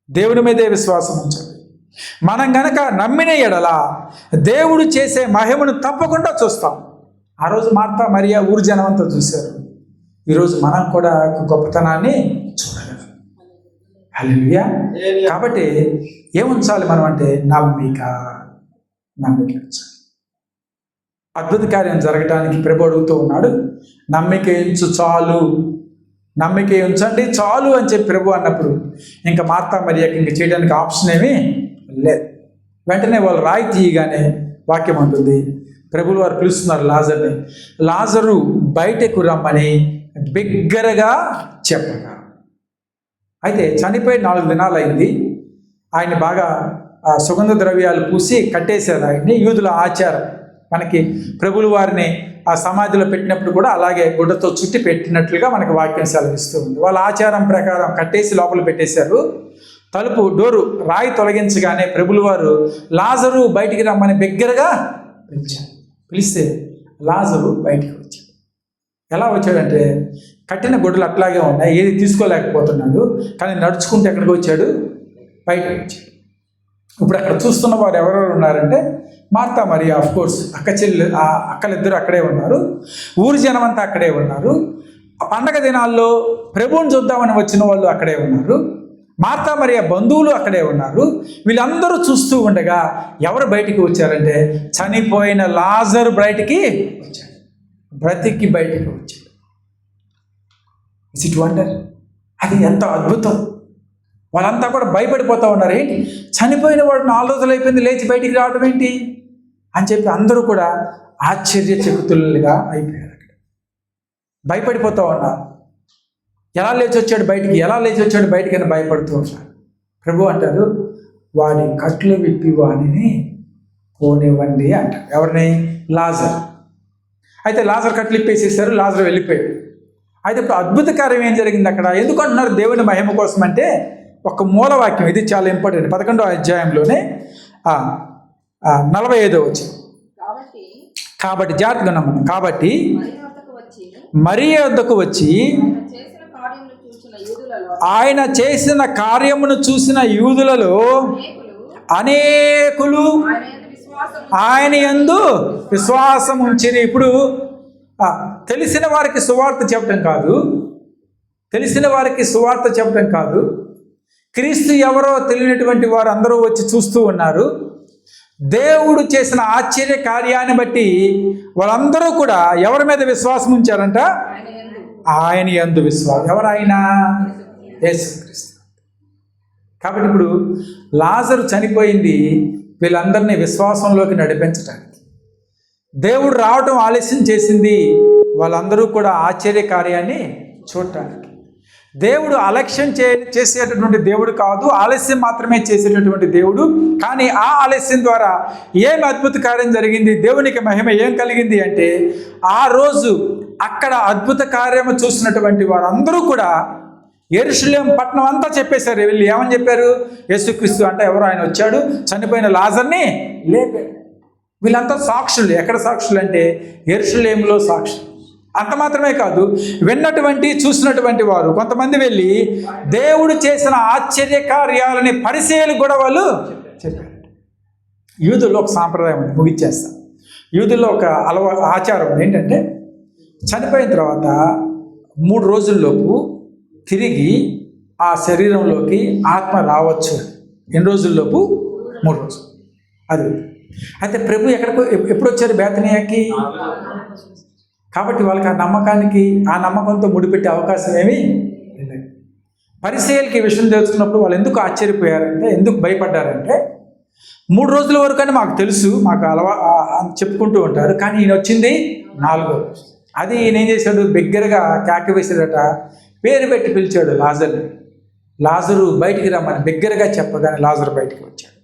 దేవుని మీదే విశ్వాసం ఉంచండి. మనం గనక నమ్మిన ఎడల దేవుడు చేసే మహిమను తప్పకుండా చూస్తాం. ఆ రోజు మార్తా మరియ ఊరు జనమంతా చూశారు. ఈరోజు మనం కూడా గొప్పతనాన్ని చూడగలం. హల్లెలూయా. కాబట్టి ఏముంచాలి మనం అంటే నమ్మిక ఉంచాలి. అద్భుత కార్యం జరగడానికి ప్రభు అడుగుతూ ఉన్నాడు, నమ్మిక ఉంచండి చాలు అని చెప్పి ప్రభు అన్నప్పుడు ఇంకా మార్తా మరియకి ఇంక చేయడానికి ఆప్షన్ ఏమీ లేదు. వెంటనే వాళ్ళు రాయి తీయగానే వాక్యం ఉంటుంది, ప్రభువులు వారు పిలుస్తున్నారు లాజర్ని, లాజరు బయటకు రమ్మని బిగ్గరగా చెప్పగా. అయితే చనిపోయి 4 దినాలైంది. ఆయన బాగా సుగంధ ద్రవ్యాలు పూసి కట్టేశారు ఆయన్ని. యూదుల ఆచారం, మనకి ప్రభువుల వారిని ఆ సమాధిలో పెట్టినప్పుడు కూడా అలాగే గుడ్డతో చుట్టి పెట్టినట్లుగా మనకి వాక్యం సెలవిస్తూ ఉంది. వాళ్ళ ఆచారం ప్రకారం కట్టేసి లోపల పెట్టేశారు. తలుపు డోరు రాయి తొలగించగానే ప్రభువుల వారు లాజరు బయటికి రమ్మని బిగ్గరగా పిలిస్తే లాజరు బయటికి వచ్చాడు. ఎలా వచ్చాడంటే కట్టిన గుడ్డలు అట్లాగే ఉన్నాయి, ఏది తీసుకోలేకపోతున్నాడు. కానీ నడుచుకుంటూ ఎక్కడికి వచ్చాడు? బయటకు వచ్చాడు. ఇప్పుడు అక్కడ చూస్తున్న వారు ఎవరెవరు ఉన్నారంటే మార్తా మరియా, ఆఫ్ కోర్స్ అక్కలిద్దరు అక్కడే ఉన్నారు, ఊరి జనం అంతా అక్కడే ఉన్నారు. ఆ పండగ దినాల్లో ప్రభువుని చూద్దామని వచ్చిన వాళ్ళు అక్కడే ఉన్నారు. మార్తా మరియా బంధువులు అక్కడే ఉన్నారు. వీళ్ళందరూ చూస్తూ ఉండగా ఎవరు బయటికి వచ్చారంటే చనిపోయిన లాజరు బయటికి వచ్చాడు, బ్రతికి బయటికి వచ్చాడు. Is it wonder? అది ఎంత అద్భుతం! వాళ్ళంతా కూడా భయపడిపోతూ ఉన్నారు. ఏంటి, చనిపోయిన వాడు 4 రోజులు అయిపోయింది, లేచి బయటికి రావడం ఏంటి అని చెప్పి అందరూ కూడా ఆశ్చర్యచకితులుగా అయిపోయారు. అక్కడ భయపడిపోతూ ఉన్నారు. ఎలా లేచి వచ్చాడు బయటికి అని భయపడుతూ ఉన్నారు. ప్రభు అంటారు, వాడి కట్లు విప్పి వాడిని పోనివ్వండి అంటారు. ఎవరిని? లాజర్. అయితే లాజర్ కట్లు ఇప్పేసేసారు, లాజర్ వెళ్ళిపోయాడు. అయితే ఇప్పుడు అద్భుత కార్యం ఏం జరిగింది అక్కడ? ఎందుకు అంటున్నారు దేవుని మహిమ కోసం అంటే ఒక మూలవాక్యం, ఇది చాలా ఇంపార్టెంట్. 11వ అధ్యాయంలోనే 45వ వచనం. కాబట్టి జాగ్రత్తగా నమ్మను. కాబట్టి మరియ వద్దకు వచ్చి ఆయన చేసిన కార్యమును చూసిన యూదులలో అనేకులు ఆయన యందు విశ్వాసం ఉంచిరి. ఇప్పుడు తెలిసిన వారికి సువార్త చెప్పడం కాదు, క్రీస్తు ఎవరో తెలియనటువంటి వారు అందరూ వచ్చి చూస్తూ ఉన్నారు. దేవుడు చేసిన ఆశ్చర్య కార్యాన్ని బట్టి వాళ్ళందరూ కూడా ఎవరి మీద విశ్వాసం ఉంచారంట? ఆయన యందు విశ్వాసం. ఎవరైనా? యేసుక్రీస్తు. కాబట్టి ఇప్పుడు లాజరు చనిపోయింది వీళ్ళందరినీ విశ్వాసంలోకి నడిపించడానికి. దేవుడు రావటం ఆలస్యం చేసింది వాళ్ళందరూ కూడా ఆశ్చర్య కార్యాన్ని చూడటానికి. దేవుడు అలక్ష్యం చేసేటటువంటి దేవుడు కాదు, ఆలస్యం మాత్రమే చేసేటటువంటి దేవుడు. కానీ ఆ ఆలస్యం ద్వారా ఏం అద్భుత కార్యం జరిగింది, దేవునికి మహిమ ఏం కలిగింది అంటే ఆ రోజు అక్కడ అద్భుత కార్యము చూసినటువంటి వారందరూ కూడా యెరూషలేము పట్టణం అంతా చెప్పేశారు. వీళ్ళు ఏమని చెప్పారు? యేసుక్రీస్తు అంటే ఎవరు, ఆయన వచ్చాడు, చనిపోయిన లాజర్ని లేపాడు. వీళ్ళంతా సాక్షులు. ఎక్కడ సాక్షులు అంటే యెరూషలేములో సాక్షులు. అంత మాత్రమే కాదు, చూసినటువంటి వారు కొంతమంది వెళ్ళి దేవుడు చేసిన ఆశ్చర్య కార్యాలని పరిచయాలు కూడా వాళ్ళు చెప్పారు. యూదుల్లో ఒక సాంప్రదాయం ఉంది, ముగిచ్చేస్తాం. యూదుల్లో ఒక ఆచారం ఉంది. ఏంటంటే చనిపోయిన తర్వాత 3 రోజుల్లోపు తిరిగి ఆ శరీరంలోకి ఆత్మ రావచ్చు. ఎన్ని రోజుల్లోపు? 3 రోజులు. అది అయితే ప్రభు ఎప్పుడు వచ్చారు? బేతనియాకి. కాబట్టి వాళ్ళకి ఆ నమ్మకంతో ముడిపెట్టే అవకాశం ఏమీ లేదు. పరిసయ్యులకి ఈ విషయం తెలుసుకున్నప్పుడు వాళ్ళు ఎందుకు ఆశ్చర్యపోయారంటే, ఎందుకు భయపడ్డారంటే 3 రోజుల వరకు అని మాకు తెలుసు, మాకు చెప్పుకుంటూ ఉంటారు. కానీ ఈయన వచ్చింది 4వ రోజు. అది ఈయన ఏం చేశాడు? బిగ్గరగా కేక వేసాడట, పేరు పెట్టి పిలిచాడు లాజర్ని. లాజరు బయటికి రమ్మని బిగ్గరగా చెప్పగానే లాజరు బయటికి వచ్చాడు.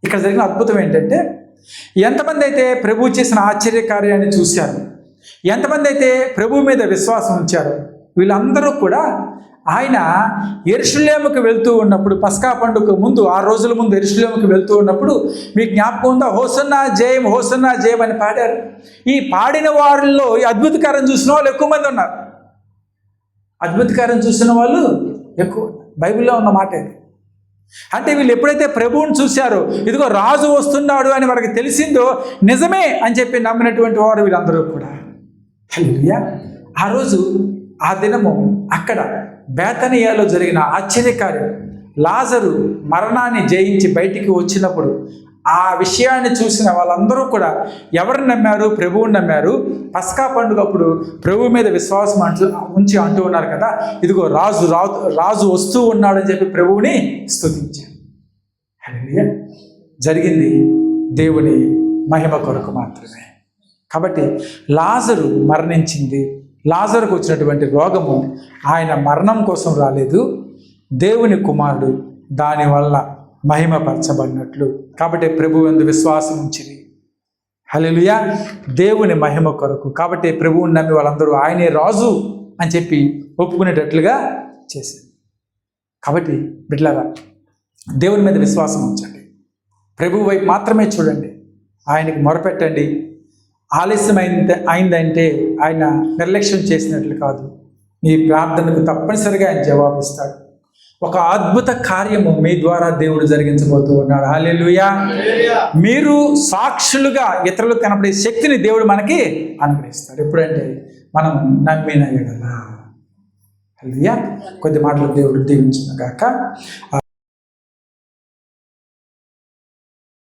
ఇక్కడ జరిగిన అద్భుతం ఏంటంటే, ఎంతమంది అయితే ప్రభు చేసిన ఆశ్చర్య కార్యాన్ని చూశారు, ఎంతమంది అయితే ప్రభు మీద విశ్వాసం ఉంచారో వీళ్ళందరూ కూడా ఆయన యెరూషలేముకు వెళ్తూ ఉన్నప్పుడు, పస్కా పండుగ ముందు 6 రోజుల ముందు యెరూషలేముకు వెళ్తూ ఉన్నప్పుడు మీకు జ్ఞాపకం ఉందా? హోసన్నా జయం, హోసన్నా జయం అని పాడారు. ఈ పాడిన వారిలో ఈ అద్భుతకారం చూసిన వాళ్ళు ఎక్కువ మంది ఉన్నారు. అద్భుతకారం చూసిన వాళ్ళు ఎక్కువ. బైబిల్లో ఉన్న మాట ఇది. అంటే వీళ్ళు ఎప్పుడైతే ప్రభువుని చూశారో, ఇదిగో రాజు వస్తున్నాడు అని వారికి తెలిసిందో, నిజమే అని చెప్పి నమ్మినటువంటి వారు వీళ్ళందరూ కూడా. హల్లెలూయా. ఆ రోజు, ఆ దినము అక్కడ బేతనియాలో జరిగిన ఆశ్చర్యకార్యం, లాజరు మరణాన్ని జయించి బయటికి వచ్చినప్పుడు ఆ విషయాన్ని చూసిన వాళ్ళందరూ కూడా ఎవరిని నమ్మారు? ప్రభువుని నమ్మారు. పస్కా పండుగ అప్పుడు ప్రభు మీద విశ్వాసం ఉంచి అంటూ ఉన్నారు కదా, ఇదిగో రాజు వస్తూ ఉన్నాడని చెప్పి ప్రభువుని స్తుతించారు. హల్లెలూయా. జరిగింది దేవుని మహిమ కొరకు మాత్రమే. కాబట్టి లాజరు మరణించింది. లాజరుకు వచ్చినటువంటి రోగము ఆయన మరణం కోసం రాలేదు, దేవుని కుమారుడు దానివల్ల మహిమపరచబడినట్లు. కాబట్టి ప్రభువు యందు విశ్వాసం ఉంచిరి. హల్లెలూయా. దేవుని మహిమ కొరకు. కాబట్టి ప్రభువుని నమ్మి వాళ్ళందరూ ఆయనే రాజు అని చెప్పి ఒప్పుకునేటట్లుగా చేశారు. కాబట్టి బిడ్డలారా, దేవుని మీద విశ్వాసం ఉంచండి, ప్రభువు వైపు మాత్రమే చూడండి, ఆయనకి మొరపెట్టండి. ఆలస్యం అయిందంటే ఆయన నిర్లక్ష్యం చేసినట్లు కాదు, మీ ప్రార్థనకు తప్పనిసరిగా ఆయన జవాబిస్తాడు. ఒక అద్భుత కార్యము మీ ద్వారా దేవుడు జరిగించబోతూ ఉన్నాడు. హల్లెలూయా. మీరు సాక్షులుగా ఇతరులకు కనపడే శక్తిని దేవుడు మనకి అనుగ్రహిస్తాడు. ఎప్పుడంటే మనం నమ్మిన ఎడల. హల్లెలూయా. కొద్ది మాటలు దేవుడు దీవించును గాక.